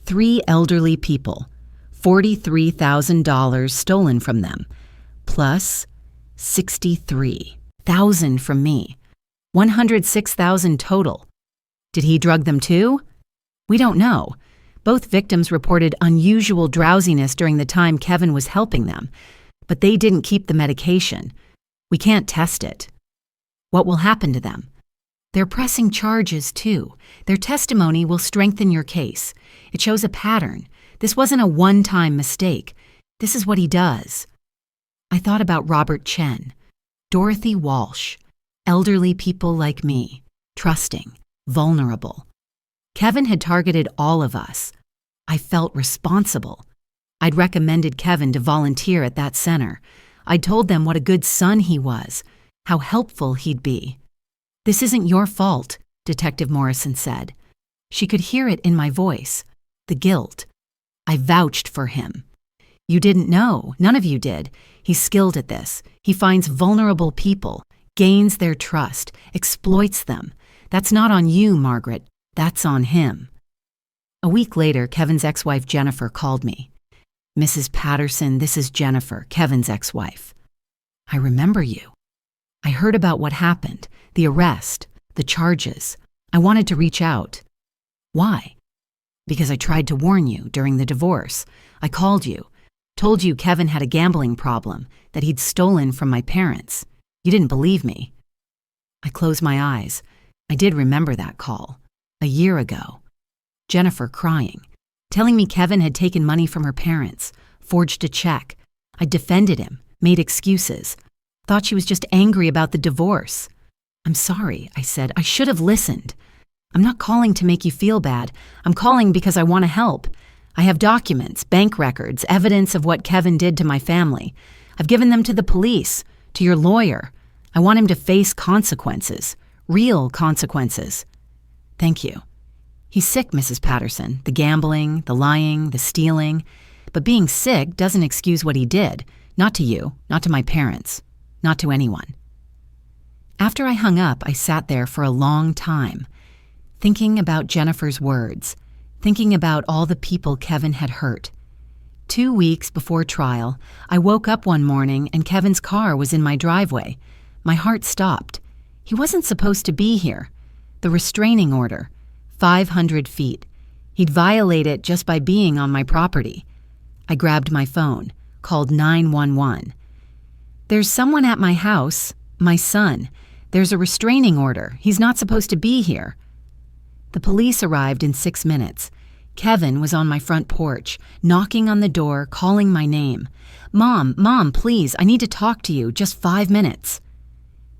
3 elderly people, $43,000 stolen from them, plus $63,000 from me. $106,000 total. Did he drug them too? We don't know. Both victims reported unusual drowsiness during the time Kevin was helping them, but they didn't keep the medication. We can't test it. What will happen to them? They're pressing charges too. Their testimony will strengthen your case. It shows a pattern. This wasn't a one-time mistake. This is what he does. I thought about Robert Chen, Dorothy Walsh, elderly people like me, trusting, vulnerable. Kevin had targeted all of us. I felt responsible. I'd recommended Kevin to volunteer at that center. I'd told them what a good son he was, how helpful he'd be. "This isn't your fault," Detective Morrison said. She could hear it in my voice, the guilt. I vouched for him. "You didn't know. None of you did. He's skilled at this. He finds vulnerable people, gains their trust, exploits them. That's not on you, Margaret. That's on him." A week later, Kevin's ex-wife Jennifer called me. "Mrs. Patterson, this is Jennifer, Kevin's ex-wife. I remember you. I heard about what happened, the arrest, the charges. I wanted to reach out." "Why?" "Because I tried to warn you during the divorce. I called you, told you Kevin had a gambling problem, that he'd stolen from my parents. You didn't believe me." I closed my eyes. I did remember that call, a year ago. Jennifer crying, telling me Kevin had taken money from her parents, forged a check. I defended him, made excuses. Thought she was just angry about the divorce. "I'm sorry," I said. "I should have listened. I'm not calling to make you feel bad. I'm calling because I want to help. I have documents, bank records, evidence of what Kevin did to my family. I've given them to the police, to your lawyer. I want him to face consequences, real consequences." "Thank you. He's sick, Mrs. Patterson, the gambling, the lying, the stealing. But being sick doesn't excuse what he did. Not to you, not to my parents, not to anyone." After I hung up, I sat there for a long time, thinking about Jennifer's words, thinking about all the people Kevin had hurt. 2 weeks before trial, I woke up one morning and Kevin's car was in my driveway. My heart stopped. He wasn't supposed to be here. The restraining order, 500 feet. He'd violate it just by being on my property. I grabbed my phone, called 911. "There's someone at my house, my son. There's a restraining order. He's not supposed to be here." The police arrived in 6 minutes. Kevin was on my front porch, knocking on the door, calling my name. Mom, please, I need to talk to you, just 5 minutes."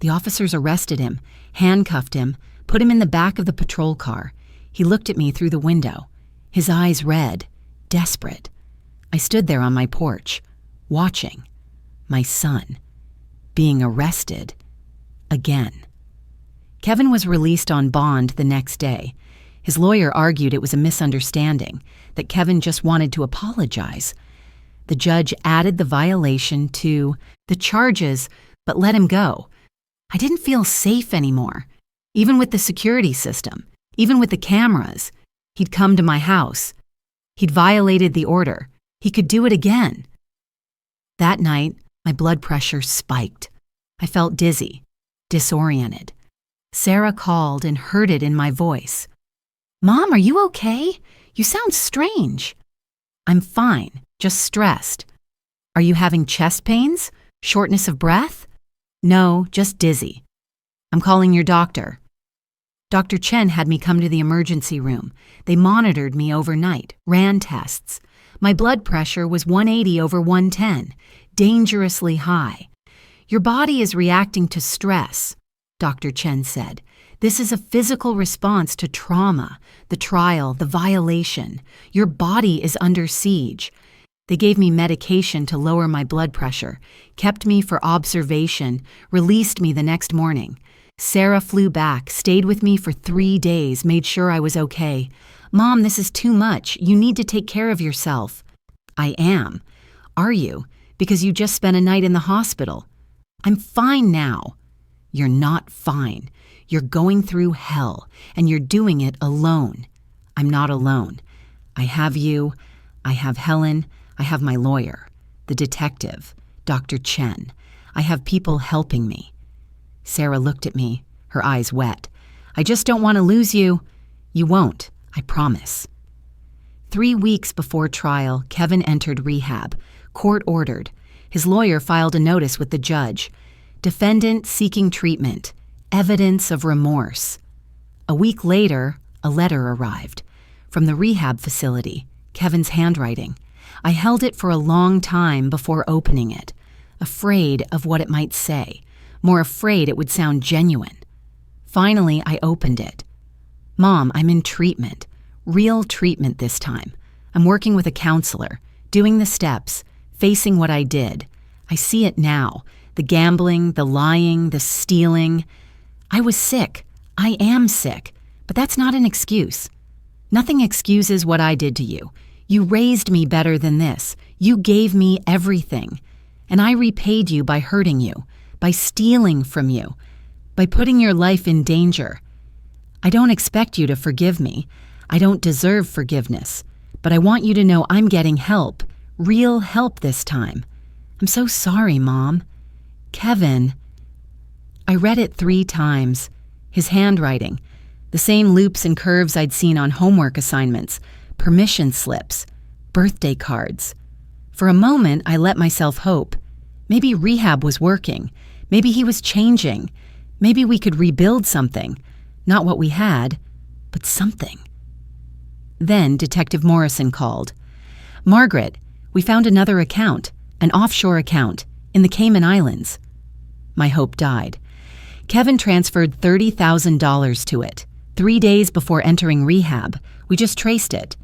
The officers arrested him, handcuffed him, put him in the back of the patrol car. He looked at me through the window, his eyes red, desperate. I stood there on my porch, watching. My son. being arrested again. Kevin was released on bond the next day. His lawyer argued it was a misunderstanding, that Kevin just wanted to apologize. The judge added the violation to the charges, but let him go. I didn't feel safe anymore, even with the security system, even with the cameras. He'd come to my house. He'd violated the order. He could do it again. That night, my blood pressure spiked. I felt dizzy, disoriented. Sarah called and heard it in my voice. "Mom, are you okay? You sound strange." "I'm fine, just stressed." "Are you having chest pains? Shortness of breath?" "No, just dizzy." "I'm calling your doctor." Dr. Chen had me come to the emergency room. They monitored me overnight, ran tests. My blood pressure was 180 over 110, dangerously high. "Your body is reacting to stress," Dr. Chen said. "This is a physical response to trauma, the trial, the violation. Your body is under siege." They gave me medication to lower my blood pressure, kept me for observation, released me the next morning. Sarah flew back, stayed with me for 3 days, made sure I was okay. "Mom, this is too much. You need to take care of yourself." "I am." "Are you? Because you just spent a night in the hospital." "I'm fine now." "You're not fine. You're going through hell, and you're doing it alone." "I'm not alone. I have you. I have Helen. I have my lawyer, the detective, Dr. Chen. I have people helping me." Sarah looked at me, her eyes wet. "I just don't want to lose you." "You won't, I promise." 3 weeks before trial, Kevin entered rehab, court-ordered. His lawyer filed a notice with the judge. Defendant seeking treatment. Evidence of remorse. A week later, a letter arrived. From the rehab facility, Kevin's handwriting. I held it for a long time before opening it, afraid of what it might say, more afraid it would sound genuine. Finally, I opened it. "Mom, I'm in treatment. Real treatment this time. I'm working with a counselor, doing the steps, facing what I did. I see it now. The gambling, the lying, the stealing. I was sick. I am sick. But that's not an excuse. Nothing excuses what I did to you. You raised me better than this. You gave me everything. And I repaid you by hurting you, by stealing from you, by putting your life in danger. I don't expect you to forgive me. I don't deserve forgiveness. But I want you to know I'm getting help, real help this time. I'm so sorry, Mom. Kevin." I read it 3 times. His handwriting, the same loops and curves I'd seen on homework assignments, permission slips, birthday cards. For a moment, I let myself hope. Maybe rehab was working. Maybe he was changing. Maybe we could rebuild something. Not what we had, but something. Then Detective Morrison called. "Margaret, we found another account, an offshore account, in the Cayman Islands." My hope died. Kevin transferred $30,000 to it. 3 days before entering rehab, we just traced it.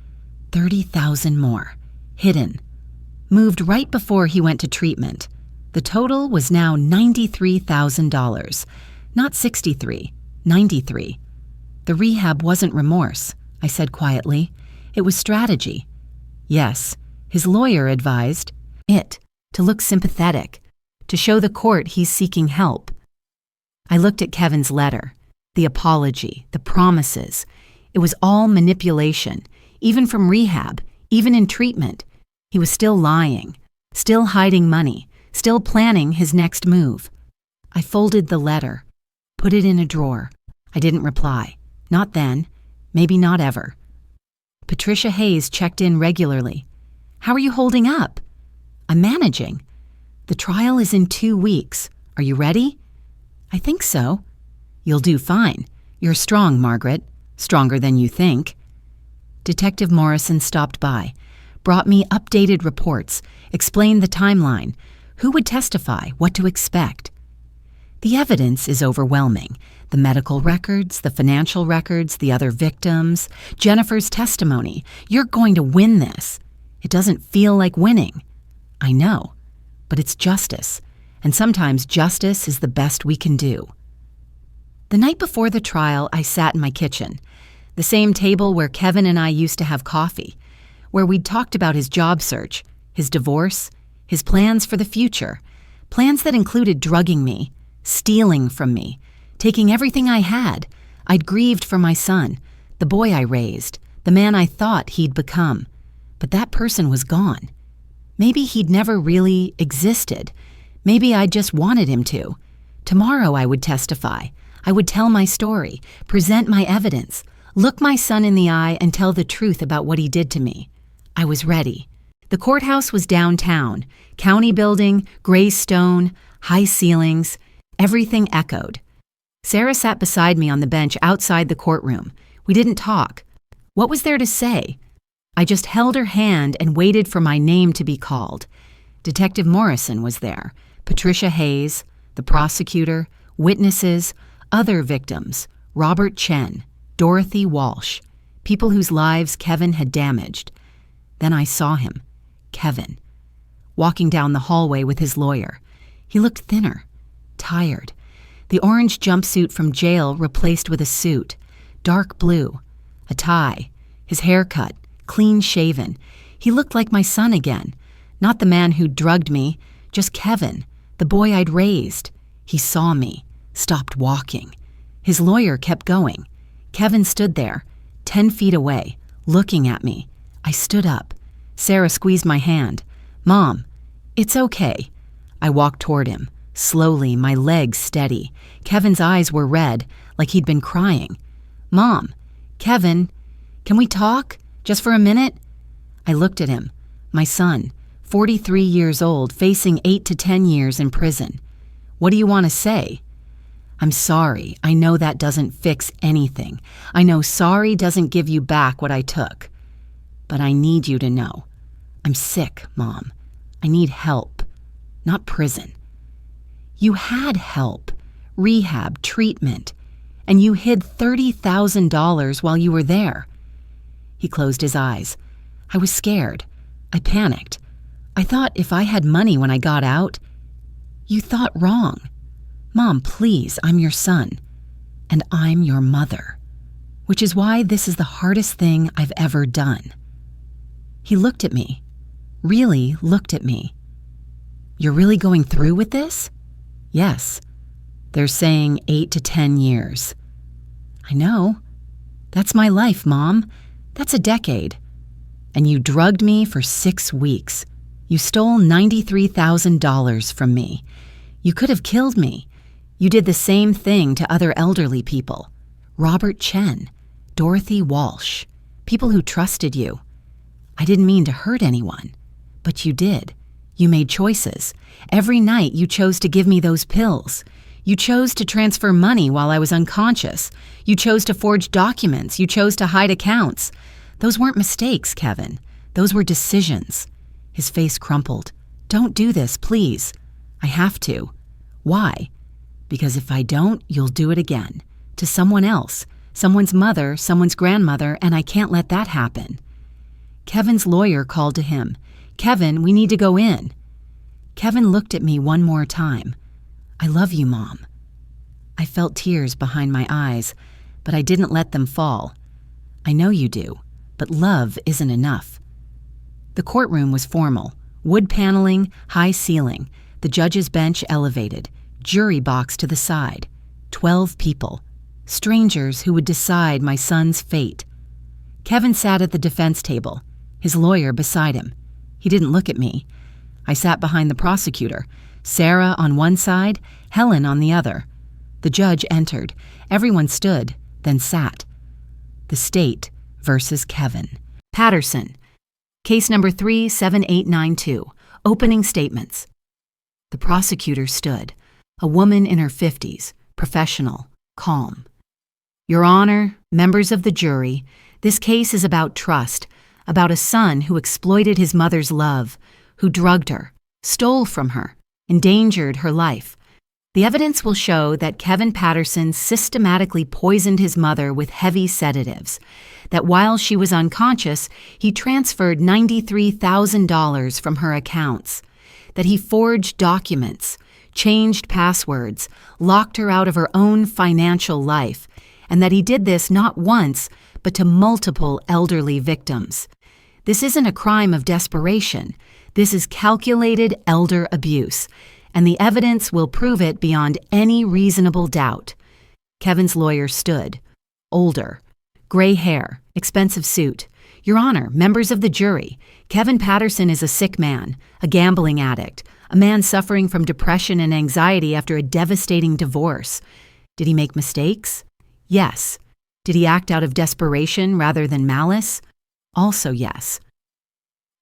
30,000 more, hidden. Moved right before he went to treatment. The total was now $93,000. Not 63, 93. The rehab wasn't remorse, I said quietly. It was strategy. Yes, his lawyer advised it, to look sympathetic, to show the court he's seeking help. I looked at Kevin's letter, the apology, the promises. It was all manipulation, even from rehab, even in treatment. He was still lying, still hiding money, still planning his next move. I folded the letter, put it in a drawer. I didn't reply. Not then, maybe not ever. Patricia Hayes checked in regularly. "How are you holding up?" "I'm managing. The trial is in 2 weeks. Are you ready?" "I think so." "You'll do fine. You're strong, Margaret. Stronger than you think." Detective Morrison stopped by, brought me updated reports, explained the timeline, who would testify, what to expect. "The evidence is overwhelming. The medical records, the financial records, the other victims, Jennifer's testimony. You're going to win this. It doesn't feel like winning." "I know, but it's justice. and sometimes justice is the best we can do. The night before the trial, I sat in my kitchen, the same table where Kevin and I used to have coffee, where we'd talked about his job search, his divorce, his plans for the future, plans that included drugging me, stealing from me, taking everything I had. I'd grieved for my son, the boy I raised, the man I thought he'd become. But that person was gone. Maybe he'd never really existed. Maybe I just wanted him to. Tomorrow I would testify. I would tell my story, present my evidence, look my son in the eye and tell the truth about what he did to me. I was ready. The courthouse was downtown, county building, gray stone, high ceilings, everything echoed. Sarah sat beside me on the bench outside the courtroom. We didn't talk. What was there to say? I just held her hand and waited for my name to be called. Detective Morrison was there, Patricia Hayes, the prosecutor, witnesses, other victims, Robert Chen, Dorothy Walsh, people whose lives Kevin had damaged. Then I saw him, Kevin, walking down the hallway with his lawyer. He looked thinner, tired. The orange jumpsuit from jail replaced with a suit, dark blue, a tie, his hair cut, clean shaven. He looked like my son again, not the man who drugged me, just Kevin, the boy I'd raised. He saw me, stopped walking. His lawyer kept going. Kevin stood there, 10 feet away, looking at me. I stood up. Sarah squeezed my hand. "Mom, it's okay." I walked toward him, slowly, my legs steady. Kevin's eyes were red, like he'd been crying. "Mom, Kevin, can we talk? Just for a minute?" I looked at him. My son, 43 years old, facing 8 to 10 years in prison. "What do you want to say?" "I'm sorry. I know that doesn't fix anything. I know sorry doesn't give you back what I took. But I need you to know. I'm sick, Mom. I need help, not prison." "You had help, rehab, treatment, and you hid $30,000 while you were there." He closed his eyes. I was scared. I panicked. I thought if I had money when I got out. "You thought wrong. Mom, please, I'm your son. And I'm your mother. Which is why this is the hardest thing I've ever done." He looked at me. Really looked at me. "You're really going through with this?" "Yes. They're saying 8 to 10 years. "I know. That's my life, Mom. That's a decade. And you drugged me for 6 weeks. You stole $93,000 from me. You could have killed me. You did the same thing to other elderly people. Robert Chen, Dorothy Walsh, people who trusted you. I didn't mean to hurt anyone, but you did. You made choices. Every night you chose to give me those pills. You chose to transfer money while I was unconscious. You chose to forge documents. You chose to hide accounts. Those weren't mistakes, Kevin. Those were decisions." His face crumpled. "Don't do this, please." "I have to." "Why?" "Because if I don't, you'll do it again. To someone else, someone's mother, someone's grandmother, and I can't let that happen." Kevin's lawyer called to him. "Kevin, we need to go in." Kevin looked at me one more time. "I love you, Mom." I felt tears behind my eyes, but I didn't let them fall. "I know you do, but love isn't enough." The courtroom was formal. Wood paneling, high ceiling, the judge's bench elevated, jury box to the side. 12 people. Strangers who would decide my son's fate. Kevin sat at the defense table, his lawyer beside him. He didn't look at me. I sat behind the prosecutor, Sarah on one side, Helen on the other. The judge entered. Everyone stood, then sat. The state versus Kevin. Patterson. Case number 37892. Opening statements. The prosecutor stood, a woman in her 50s, professional, calm. "Your Honor, members of the jury, this case is about trust, about a son who exploited his mother's love, who drugged her, stole from her, endangered her life. The evidence will show that Kevin Patterson systematically poisoned his mother with heavy sedatives, that while she was unconscious, he transferred $93,000 from her accounts, that he forged documents, changed passwords, locked her out of her own financial life, and that he did this not once, but to multiple elderly victims. This isn't a crime of desperation. This is calculated elder abuse, and the evidence will prove it beyond any reasonable doubt. Kevin's lawyer stood. Older. Gray hair. Expensive suit. Your Honor, members of the jury, Kevin Patterson is a sick man, a gambling addict, a man suffering from depression and anxiety after a devastating divorce. Did he make mistakes? Yes. Did he act out of desperation rather than malice? Also yes.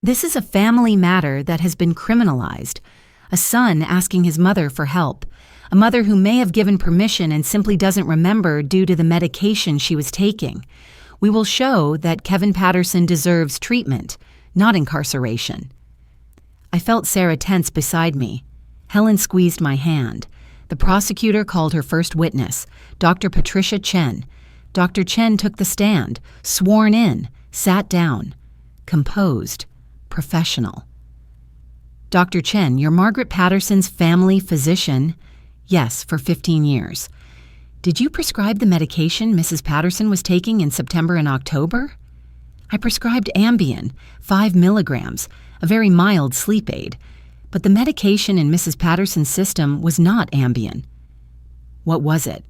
This is a family matter that has been criminalized. A son asking his mother for help. A mother who may have given permission and simply doesn't remember due to the medication she was taking. We will show that Kevin Patterson deserves treatment, not incarceration. I felt Sarah tense beside me. Helen squeezed my hand. The prosecutor called her first witness, Dr. Patricia Chen. Dr. Chen took the stand, sworn in, sat down, composed, professional. Dr. Chen, you're Margaret Patterson's family physician? Yes, for 15 years. Did you prescribe the medication Mrs. Patterson was taking in September and October? I prescribed Ambien, 5 milligrams, a very mild sleep aid, but the medication in Mrs. Patterson's system was not Ambien. What was it?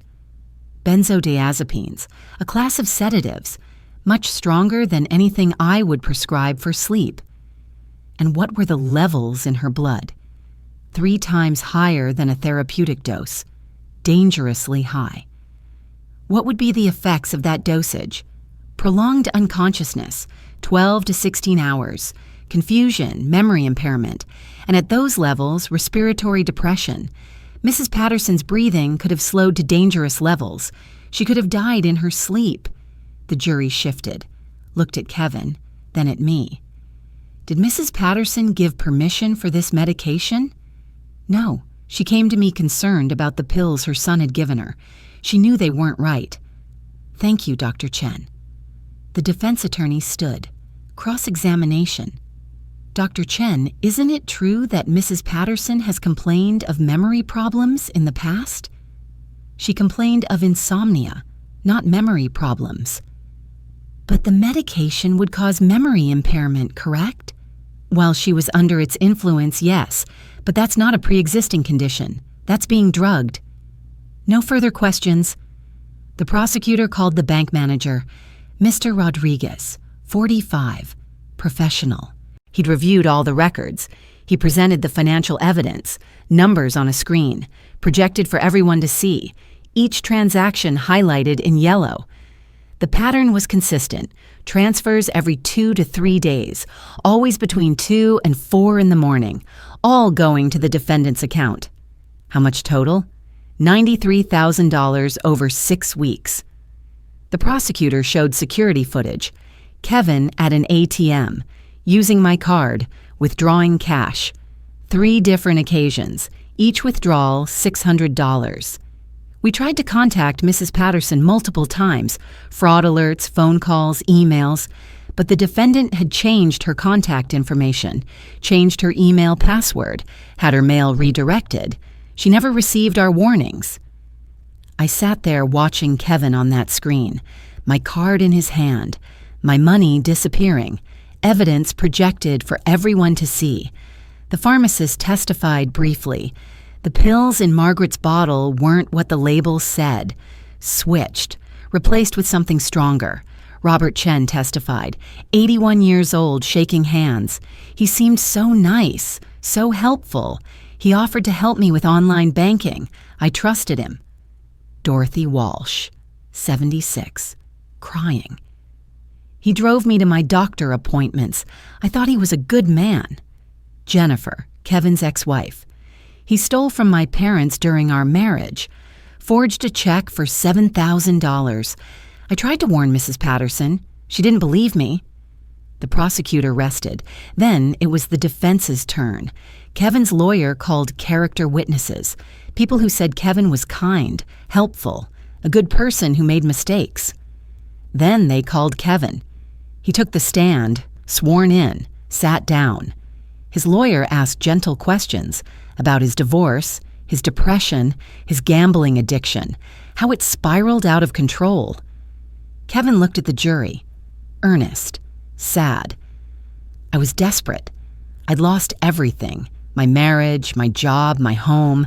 Benzodiazepines, a class of sedatives, much stronger than anything I would prescribe for sleep. And what were the levels in her blood? 3 times higher than a therapeutic dose. Dangerously high. What would be the effects of that dosage? Prolonged unconsciousness, 12 to 16 hours, confusion, memory impairment, and at those levels, respiratory depression. Mrs. Patterson's breathing could have slowed to dangerous levels. She could have died in her sleep. The jury shifted, looked at Kevin, then at me. Did Mrs. Patterson give permission for this medication? No. She came to me concerned about the pills her son had given her. She knew they weren't right. Thank you, Dr. Chen. The defense attorney stood. Cross-examination. Dr. Chen, isn't it true that Mrs. Patterson has complained of memory problems in the past? She complained of insomnia, not memory problems. But the medication would cause memory impairment, correct? While she was under its influence, yes, but that's not a pre-existing condition. That's being drugged. No further questions. The prosecutor called the bank manager, Mr. Rodriguez, 45, professional. He'd reviewed all the records. He presented the financial evidence, numbers on a screen, projected for everyone to see, each transaction highlighted in yellow. The pattern was consistent, transfers every 2 to 3 days, always between 2 and 4 in the morning, all going to the defendant's account. How much total? $93,000 over 6 weeks. The prosecutor showed security footage. Kevin at an ATM, using my card, withdrawing cash. 3 different occasions, each withdrawal $600. We tried to contact Mrs. Patterson multiple times, fraud alerts, phone calls, emails, but the defendant had changed her contact information, changed her email password, had her mail redirected. She never received our warnings. I sat there watching Kevin on that screen, my card in his hand, my money disappearing, evidence projected for everyone to see. The pharmacist testified briefly. The pills in Margaret's bottle weren't what the label said. Switched, replaced with something stronger. Robert Chen testified, 81 years old, shaking hands. He seemed so nice, so helpful. He offered to help me with online banking. I trusted him. Dorothy Walsh, 76, crying. He drove me to my doctor appointments. I thought he was a good man. Jennifer, Kevin's ex-wife. He stole from my parents during our marriage, forged a check for $7,000. I tried to warn Mrs. Patterson. She didn't believe me. The prosecutor rested. Then it was the defense's turn. Kevin's lawyer called character witnesses, people who said Kevin was kind, helpful, a good person who made mistakes. Then they called Kevin. He took the stand, sworn in, sat down. His lawyer asked gentle questions about his divorce, his depression, his gambling addiction, how it spiraled out of control. Kevin looked at the jury, earnest, sad. I was desperate. I'd lost everything, my marriage, my job, my home.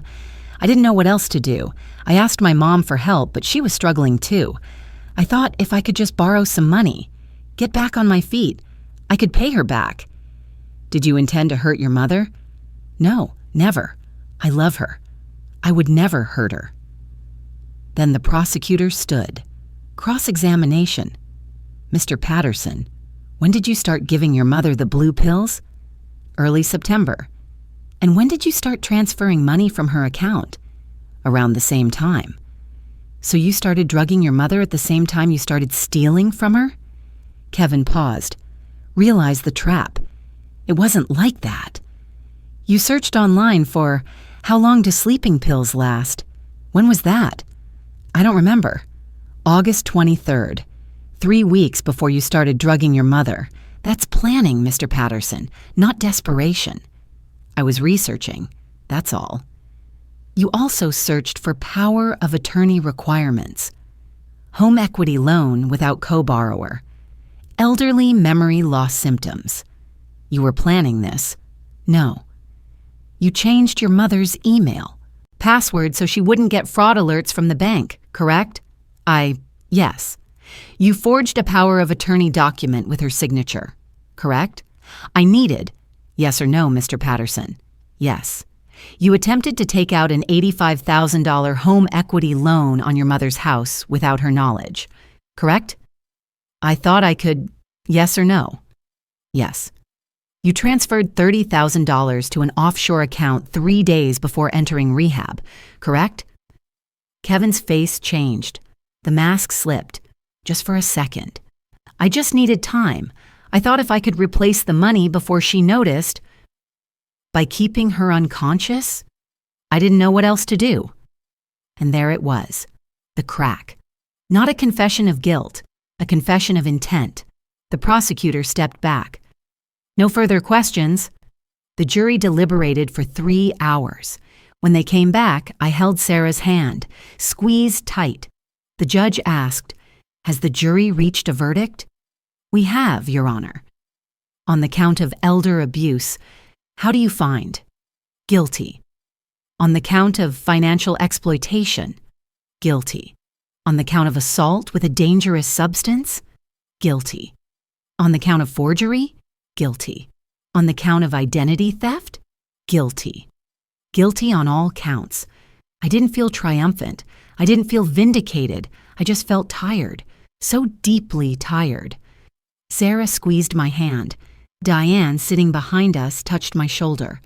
I didn't know what else to do. I asked my mom for help, but she was struggling too. I thought if I could just borrow some money, get back on my feet, I could pay her back. Did you intend to hurt your mother? No, never. I love her. I would never hurt her. Then the prosecutor stood. Cross-examination. Mr. Patterson, when did you start giving your mother the blue pills? Early September. And when did you start transferring money from her account? Around the same time. So you started drugging your mother at the same time you started stealing from her? Kevin paused, realized the trap. It wasn't like that. You searched online for how long do sleeping pills last? When was that? I don't remember. August 23rd. 3 weeks before you started drugging your mother. That's planning, Mr. Patterson, not desperation. I was researching, that's all. You also searched for power of attorney requirements. Home equity loan without co-borrower. Elderly memory loss symptoms. You were planning this. No. You changed your mother's email, password so she wouldn't get fraud alerts from the bank, correct? Yes. You forged a power of attorney document with her signature, correct? I needed, yes or no, Mr. Patterson? Yes. You attempted to take out an $85,000 home equity loan on your mother's house without her knowledge, correct? I thought I could, yes or no? Yes. You transferred $30,000 to an offshore account 3 days before entering rehab, correct? Kevin's face changed. The mask slipped, just for a second. I just needed time. I thought if I could replace the money before she noticed. By keeping her unconscious? I didn't know what else to do. And there it was, the crack. Not a confession of guilt, a confession of intent. The prosecutor stepped back. No further questions. The jury deliberated for 3 hours. When they came back, I held Sarah's hand, squeezed tight. The judge asked, "Has the jury reached a verdict?" "We have, Your Honor." "On the count of elder abuse, how do you find?" "Guilty." "On the count of financial exploitation?" "Guilty." "On the count of assault with a dangerous substance?" "Guilty." "On the count of forgery?" "Guilty." "On the count of identity theft?" "Guilty." Guilty on all counts. I didn't feel triumphant. I didn't feel vindicated. I just felt tired. So deeply tired. Sarah squeezed my hand. Diane, sitting behind us, touched my shoulder.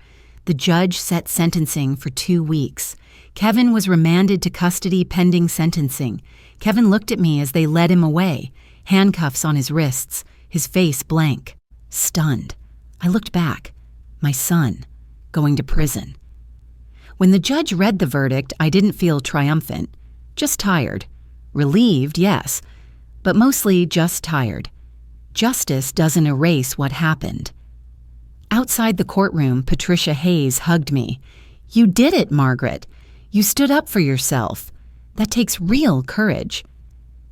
The judge set sentencing for 2 weeks. Kevin was remanded to custody pending sentencing. Kevin looked at me as they led him away, handcuffs on his wrists, his face blank. Stunned. I looked back. My son, going to prison. When the judge read the verdict, I didn't feel triumphant, just tired. Relieved, yes, but mostly just tired. Justice doesn't erase what happened. Outside the courtroom, Patricia Hayes hugged me. "You did it, Margaret. You stood up for yourself. That takes real courage."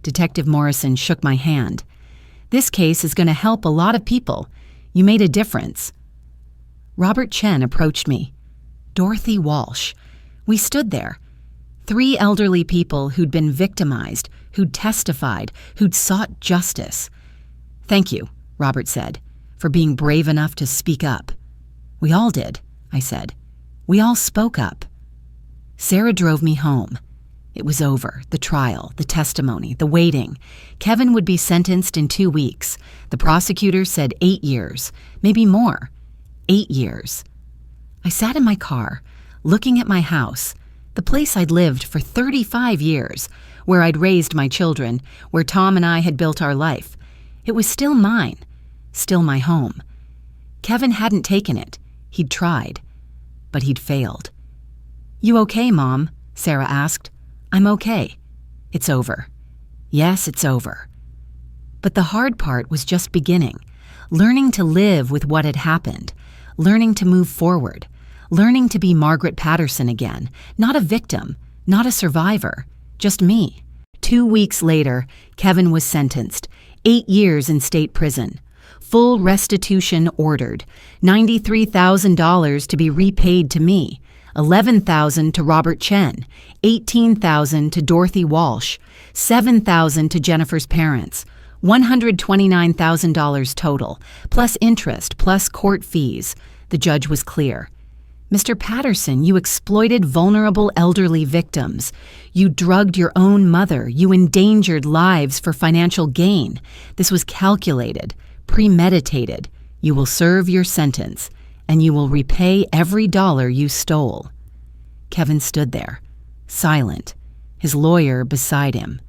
Detective Morrison shook my hand. "This case is going to help a lot of people. You made a difference." Robert Chen approached me. Dorothy Walsh. We stood there. 3 elderly people who'd been victimized, who'd testified, who'd sought justice. "Thank you," Robert said, "for being brave enough to speak up." "We all did," I said. "We all spoke up." Sarah drove me home. It was over, the trial, the testimony, the waiting. Kevin would be sentenced in 2 weeks. The prosecutor said 8 years, maybe more. 8 years. I sat in my car, looking at my house, the place I'd lived for 35 years, where I'd raised my children, where Tom and I had built our life. It was still mine, still my home. Kevin hadn't taken it. He'd tried, but he'd failed. "You okay, Mom?" Sarah asked. "I'm okay. It's over." Yes, it's over. But the hard part was just beginning, learning to live with what had happened, learning to move forward, learning to be Margaret Patterson again, not a victim, not a survivor, just me. 2 weeks later, Kevin was sentenced, 8 years in state prison. Full restitution ordered, $93,000 to be repaid to me, $11,000 to Robert Chen, $18,000 to Dorothy Walsh, $7,000 to Jennifer's parents, $129,000 total, plus interest, plus court fees. The judge was clear. Mr. Patterson, you exploited vulnerable elderly victims. You drugged your own mother. You endangered lives for financial gain. This was calculated, premeditated. You will serve your sentence, and you will repay every dollar you stole. Kevin stood there, silent, his lawyer beside him.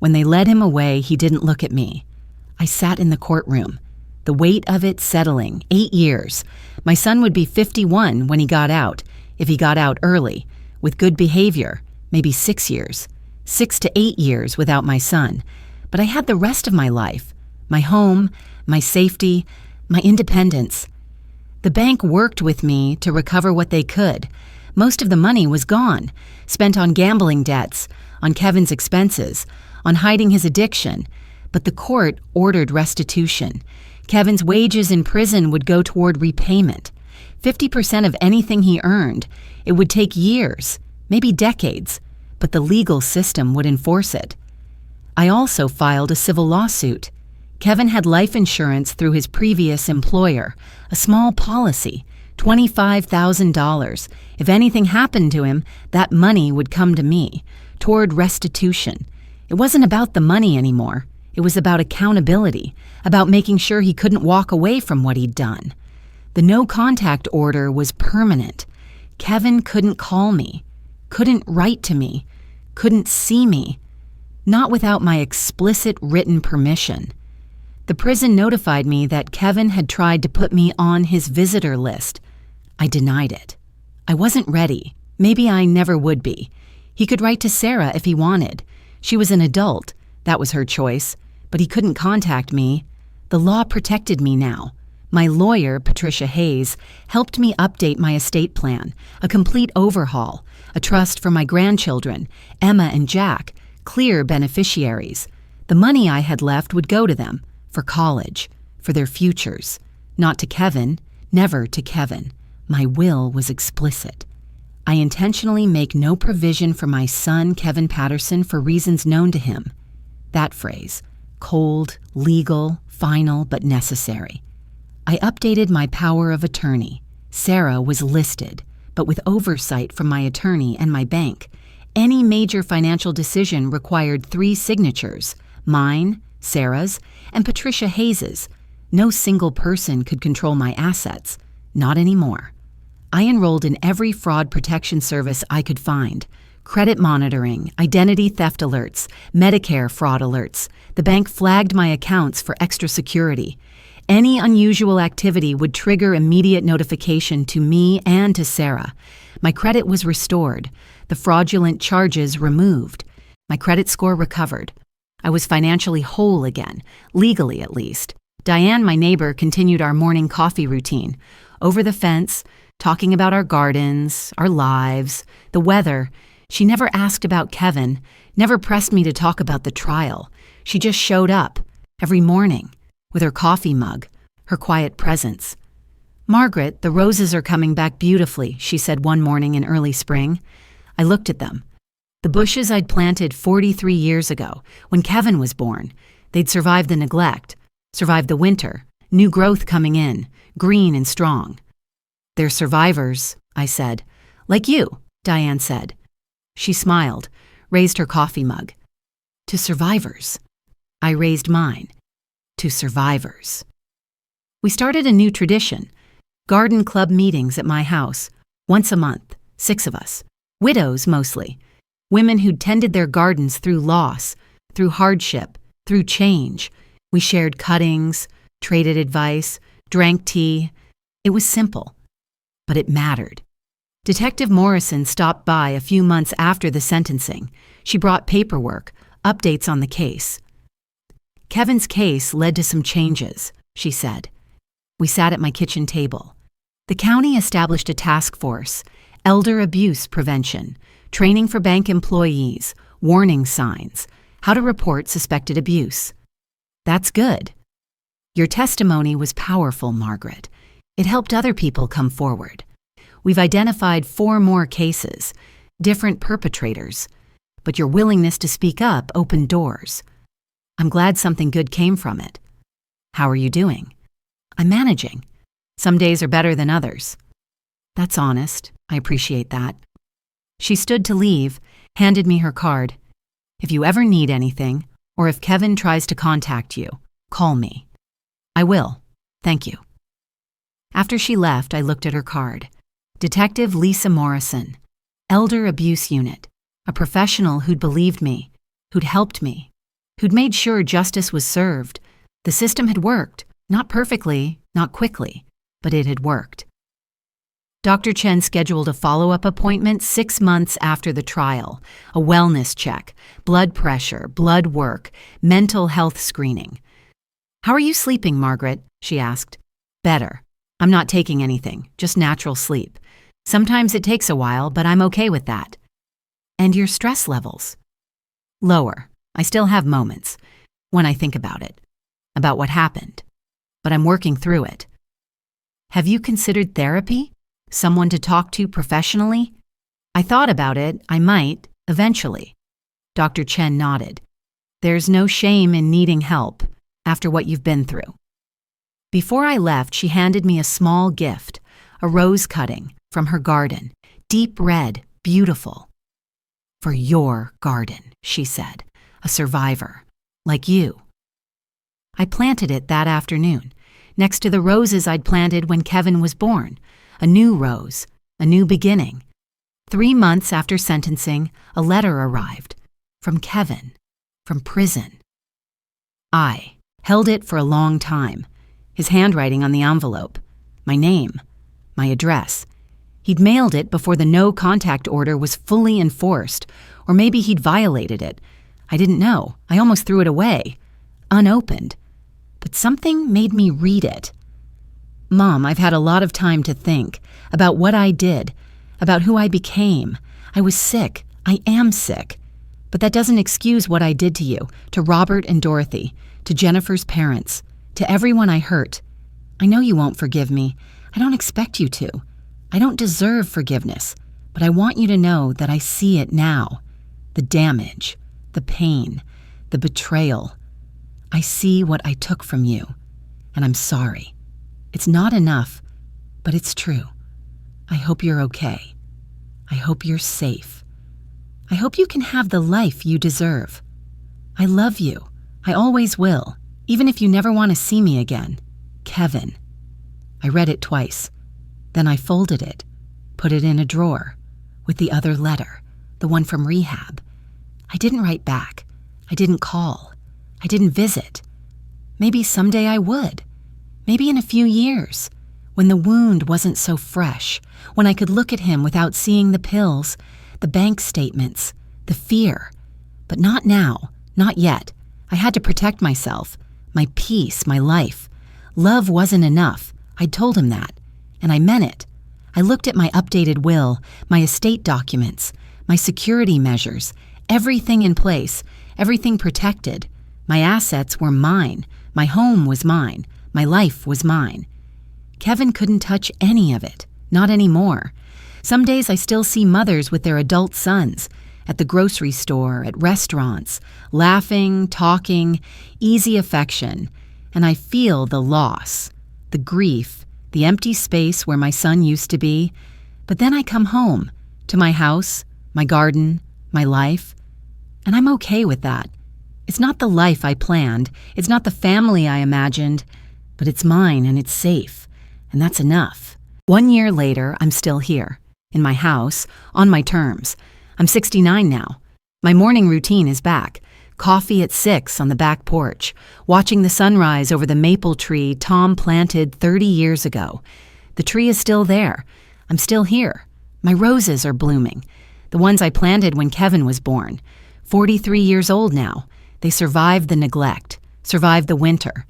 When they led him away, he didn't look at me. I sat in the courtroom, the weight of it settling. 8 years. My son would be 51 when he got out, if he got out early, with good behavior, maybe 6 years. 6 to 8 years without my son. But I had the rest of my life, my home, my safety, my independence. The bank worked with me to recover what they could. Most of the money was gone, spent on gambling debts, on Kevin's expenses, on hiding his addiction. But the court ordered restitution. Kevin's wages in prison would go toward repayment. 50% of anything he earned. It would take years, maybe decades, but the legal system would enforce it. I also filed a civil lawsuit. Kevin had life insurance through his previous employer, a small policy, $25,000. If anything happened to him, that money would come to me, toward restitution. It wasn't about the money anymore. It was about accountability, about making sure he couldn't walk away from what he'd done. The no-contact order was permanent. Kevin couldn't call me, couldn't write to me, couldn't see me, not without my explicit written permission. The prison notified me that Kevin had tried to put me on his visitor list. I denied it. I wasn't ready. Maybe I never would be. He could write to Sarah if he wanted. She was an adult. That was her choice. But he couldn't contact me. The law protected me now. My lawyer, Patricia Hayes, helped me update my estate plan, a complete overhaul, a trust for my grandchildren, Emma and Jack, clear beneficiaries. The money I had left would go to them, for college, for their futures. Not to Kevin, never to Kevin. My will was explicit. I intentionally make no provision for my son, Kevin Patterson, for reasons known to him. That phrase, cold, legal, final, but necessary. I updated my power of attorney. Sarah was listed, but with oversight from my attorney and my bank. Any major financial decision required 3 signatures, mine, Sarah's, and Patricia Hayes's. No single person could control my assets. Not anymore. I enrolled in every fraud protection service I could find. Credit monitoring, identity theft alerts, Medicare fraud alerts. The bank flagged my accounts for extra security. Any unusual activity would trigger immediate notification to me and to Sarah. My credit was restored, the fraudulent charges removed. My credit score recovered. I was financially whole again, legally at least. Diane, my neighbor, continued our morning coffee routine. Over the fence, talking about our gardens, our lives, the weather. She never asked about Kevin, never pressed me to talk about the trial. She just showed up, every morning, with her coffee mug, her quiet presence. "Margaret, the roses are coming back beautifully," she said one morning in early spring. I looked at them. The bushes I'd planted 43 years ago, when Kevin was born. They'd survived the neglect, survived the winter, new growth coming in, green and strong. "They're survivors," I said. "Like you," Diane said. She smiled, raised her coffee mug. "To survivors." I raised mine. "To survivors." We started a new tradition. Garden club meetings at my house, once a month, 6 of us. Widows mostly. Women who'd tended their gardens through loss, through hardship, through change. We shared cuttings, traded advice, drank tea. It was simple, but it mattered. Detective Morrison stopped by a few months after the sentencing. She brought paperwork, updates on the case. "Kevin's case led to some changes," she said. We sat at my kitchen table. The county established a task force, elder abuse prevention, training for bank employees, warning signs, how to report suspected abuse. That's good. Your testimony was powerful, Margaret. It helped other people come forward. We've identified 4 more cases, different perpetrators, but your willingness to speak up opened doors. I'm glad something good came from it. How are you doing? I'm managing. Some days are better than others. That's honest. I appreciate that. She stood to leave, handed me her card. If you ever need anything, or if Kevin tries to contact you, call me. I will. Thank you. After she left, I looked at her card. Detective Lisa Morrison, Elder Abuse Unit, a professional who'd believed me, who'd helped me, who'd made sure justice was served. The system had worked, not perfectly, not quickly, but it had worked. Dr. Chen scheduled a follow-up appointment 6 months after the trial, a wellness check, blood pressure, blood work, mental health screening. How are you sleeping, Margaret? She asked. Better. I'm not taking anything, just natural sleep. Sometimes it takes a while, but I'm okay with that. And your stress levels? Lower. I still have moments, when I think about it, about what happened. But I'm working through it. Have you considered therapy? Someone to talk to professionally? I thought about it. I might, eventually. Dr. Chen nodded. There's no shame in needing help after what you've been through. Before I left, she handed me a small gift, a rose cutting from her garden, deep red, beautiful. For your garden, she said, a survivor, like you. I planted it that afternoon, next to the roses I'd planted when Kevin was born, a new rose, a new beginning. 3 months after sentencing, a letter arrived, from Kevin, from prison. I held it for a long time, his handwriting on the envelope, my name, my address. He'd mailed it before the no-contact order was fully enforced, or maybe he'd violated it. I didn't know. I almost threw it away, unopened. But something made me read it. Mom, I've had a lot of time to think about what I did, about who I became. I was sick. I am sick. But that doesn't excuse what I did to you, to Robert and Dorothy, to Jennifer's parents, to everyone I hurt. I know you won't forgive me. I don't expect you to. I don't deserve forgiveness, but I want you to know that I see it now. The damage, the pain, the betrayal. I see what I took from you, and I'm sorry. It's not enough, but it's true. I hope you're okay. I hope you're safe. I hope you can have the life you deserve. I love you. I always will, even if you never want to see me again. Kevin. I read it twice. Then I folded it, put it in a drawer, with the other letter, the one from rehab. I didn't write back. I didn't call. I didn't visit. Maybe someday I would. Maybe in a few years, when the wound wasn't so fresh, when I could look at him without seeing the pills, the bank statements, the fear. But not now, not yet. I had to protect myself, my peace, my life. Love wasn't enough. I'd told him that, and I meant it. I looked at my updated will, my estate documents, my security measures, everything in place, everything protected. My assets were mine. My home was mine. My life was mine. Kevin couldn't touch any of it, not anymore. Some days I still see mothers with their adult sons, at the grocery store, at restaurants, laughing, talking, easy affection, and I feel the loss, the grief, the empty space where my son used to be. But then I come home, to my house, my garden, my life, and I'm okay with that. It's not the life I planned, it's not the family I imagined, but it's mine and it's safe, and that's enough. 1 year later, I'm still here, in my house, on my terms. I'm 69 now. My morning routine is back. Coffee at 6 on the back porch, watching the sunrise over the maple tree Tom planted 30 years ago. The tree is still there. I'm still here. My roses are blooming. The ones I planted when Kevin was born. 43 years old now. They survived the neglect, survived the winter.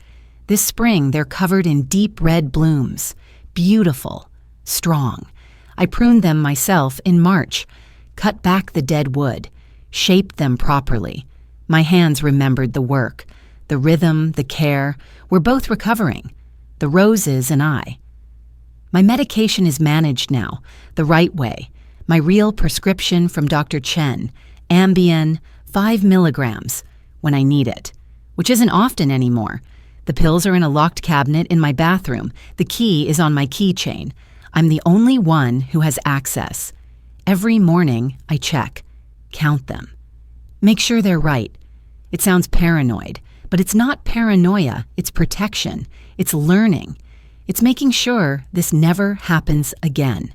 This spring, they're covered in deep red blooms. Beautiful. strong. I pruned them myself in March, cut back the dead wood, shaped them properly. My hands remembered the work, the rhythm, the care. We're both recovering, the roses and I. My medication is managed now, the right way. My real prescription from Dr. Chen, Ambien, 5 milligrams, when I need it, which isn't often anymore. The pills are in a locked cabinet in my bathroom. The key is on my keychain. I'm the only one who has access. Every morning, I check, count them. Make sure they're right. It sounds paranoid, but it's not paranoia, it's protection. It's learning. It's making sure this never happens again.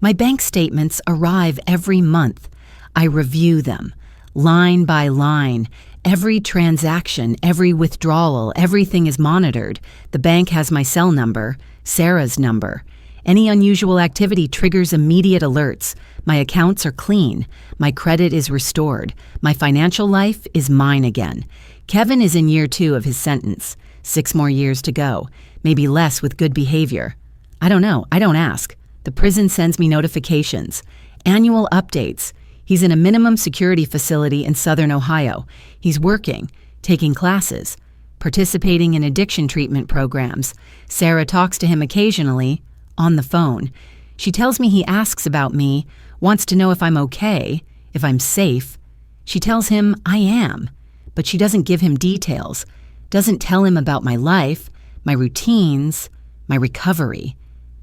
My bank statements arrive every month. I review them, line by line. Every transaction, every withdrawal, everything is monitored. The bank has my cell number, Sarah's number. Any unusual activity triggers immediate alerts. My accounts are clean. My credit is restored. My financial life is mine again. Kevin is in year 2 of his sentence. 6 more years to go. Maybe less with good behavior. I don't know. I don't ask. The prison sends me notifications. Annual updates. He's in a minimum security facility in southern Ohio. He's working, taking classes, participating in addiction treatment programs. Sarah talks to him occasionally, on the phone. She tells me he asks about me, wants to know if I'm okay, if I'm safe. She tells him I am, but she doesn't give him details, doesn't tell him about my life, my routines, my recovery.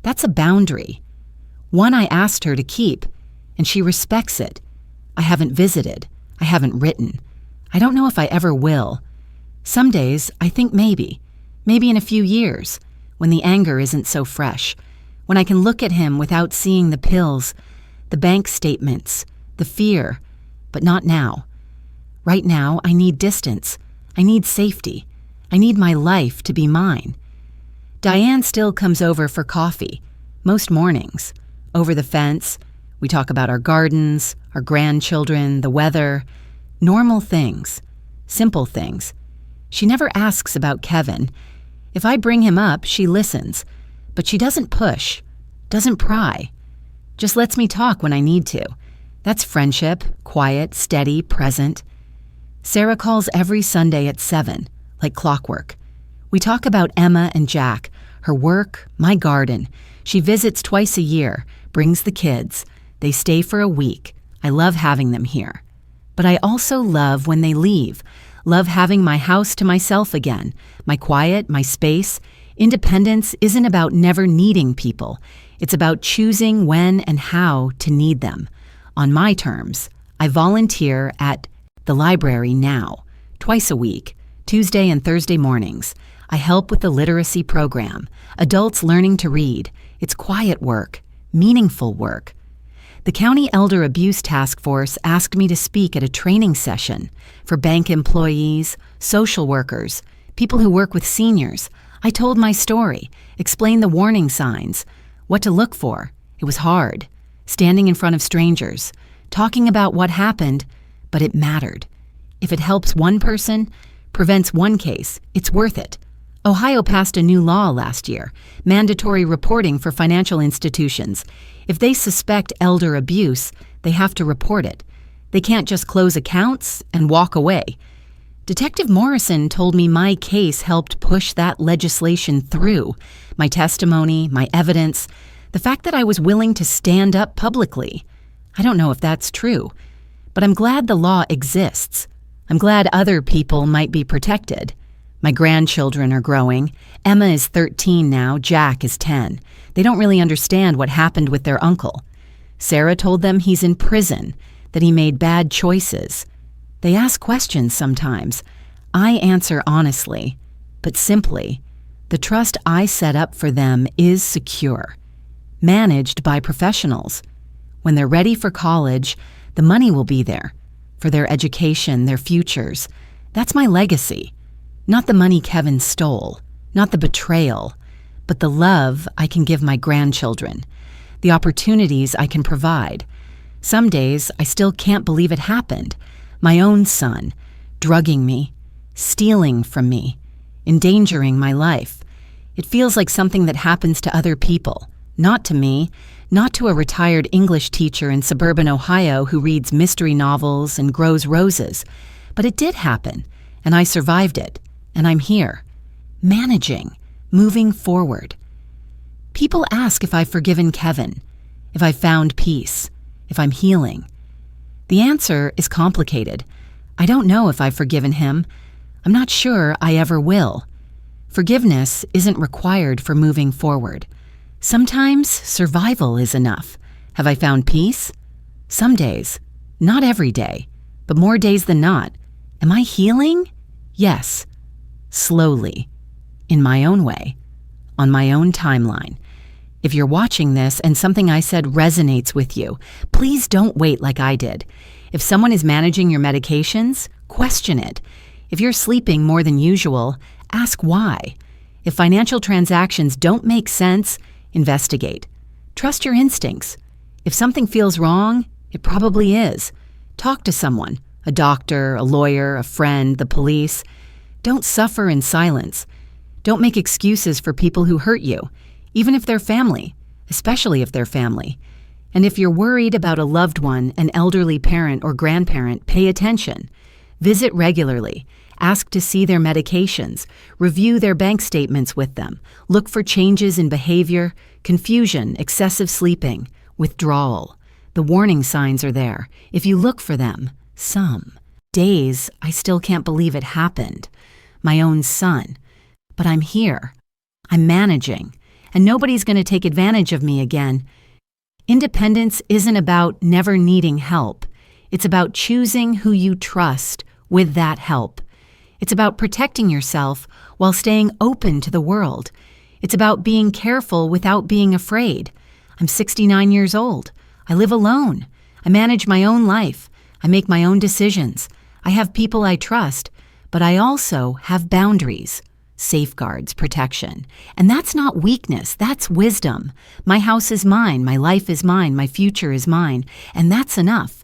That's a boundary. One I asked her to keep, and she respects it. I haven't visited. I haven't written. I don't know if I ever will. Some days, I think maybe in a few years, when the anger isn't so fresh, when I can look at him without seeing the pills, the bank statements, the fear, but not now. Right now, I need distance. I need safety. I need my life to be mine. Diane still comes over for coffee, most mornings, over the fence. We talk about our gardens, our grandchildren, the weather, normal things, simple things. She never asks about Kevin. If I bring him up, she listens, but she doesn't push, doesn't pry, just lets me talk when I need to. That's friendship, quiet, steady, present. Sarah calls every Sunday at 7, like clockwork. We talk about Emma and Jack, her work, my garden. She visits twice a year, brings the kids. They stay for a week. I love having them here. But I also love when they leave, love having my house to myself again, my quiet, my space. Independence isn't about never needing people. It's about choosing when and how to need them. On my terms, I volunteer at the library now, twice a week, Tuesday and Thursday mornings. I help with the literacy program, adults learning to read. It's quiet work, meaningful work. The County Elder Abuse Task Force asked me to speak at a training session for bank employees, social workers, people who work with seniors. I told my story, explained the warning signs, what to look for. It was hard, standing in front of strangers, talking about what happened, but it mattered. If it helps one person, prevents one case, it's worth it. Ohio passed a new law last year, mandatory reporting for financial institutions. If they suspect elder abuse, they have to report it. They can't just close accounts and walk away. Detective Morrison told me my case helped push that legislation through. My testimony, my evidence, the fact that I was willing to stand up publicly. I don't know if that's true, but I'm glad the law exists. I'm glad other people might be protected. My grandchildren are growing. Emma is 13 now, Jack is 10. They don't really understand what happened with their uncle. Sarah told them he's in prison, that he made bad choices. They ask questions sometimes. I answer honestly, but simply. The trust I set up for them is secure, managed by professionals. When they're ready for college, the money will be there, for their education, their futures. That's my legacy. Not the money Kevin stole, not the betrayal, but the love I can give my grandchildren, the opportunities I can provide. Some days I still can't believe it happened. My own son, drugging me, stealing from me, endangering my life. It feels like something that happens to other people, Not to me, not to a retired English teacher in suburban Ohio who reads mystery novels and grows roses. But it did happen, and I survived it, and I'm here, managing, moving forward. People ask if I've forgiven Kevin, if I've found peace, if I'm healing. The answer is complicated. I don't know if I've forgiven him. I'm not sure I ever will. Forgiveness isn't required for moving forward. Sometimes survival is enough. Have I found peace? Some days. Not every day, but more days than not. Am I healing? Yes. Slowly. In my own way. On my own timeline. If you're watching this and something I said resonates with you, please don't wait like I did. If someone is managing your medications, question it. If you're sleeping more than usual, ask why. If financial transactions don't make sense, investigate. Trust your instincts. If something feels wrong, it probably is. Talk to someone, a doctor, a lawyer, a friend, the police. Don't suffer in silence. Don't make excuses for people who hurt you, even if they're family, especially if they're family. And if you're worried about a loved one, an elderly parent or grandparent, pay attention. Visit regularly. Ask to see their medications. Review their bank statements with them. Look for changes in behavior, confusion, excessive sleeping, withdrawal. The warning signs are there. If you look for them, some. Days, I still can't believe it happened. My own son. But I'm here. I'm managing. And nobody's going to take advantage of me again. Independence isn't about never needing help. It's about choosing who you trust with that help. It's about protecting yourself while staying open to the world. It's about being careful without being afraid. I'm 69 years old. I live alone. I manage my own life. I make my own decisions. I have people I trust, but I also have boundaries, safeguards, protection. And that's not weakness, that's wisdom. My house is mine, my life is mine, my future is mine, and that's enough.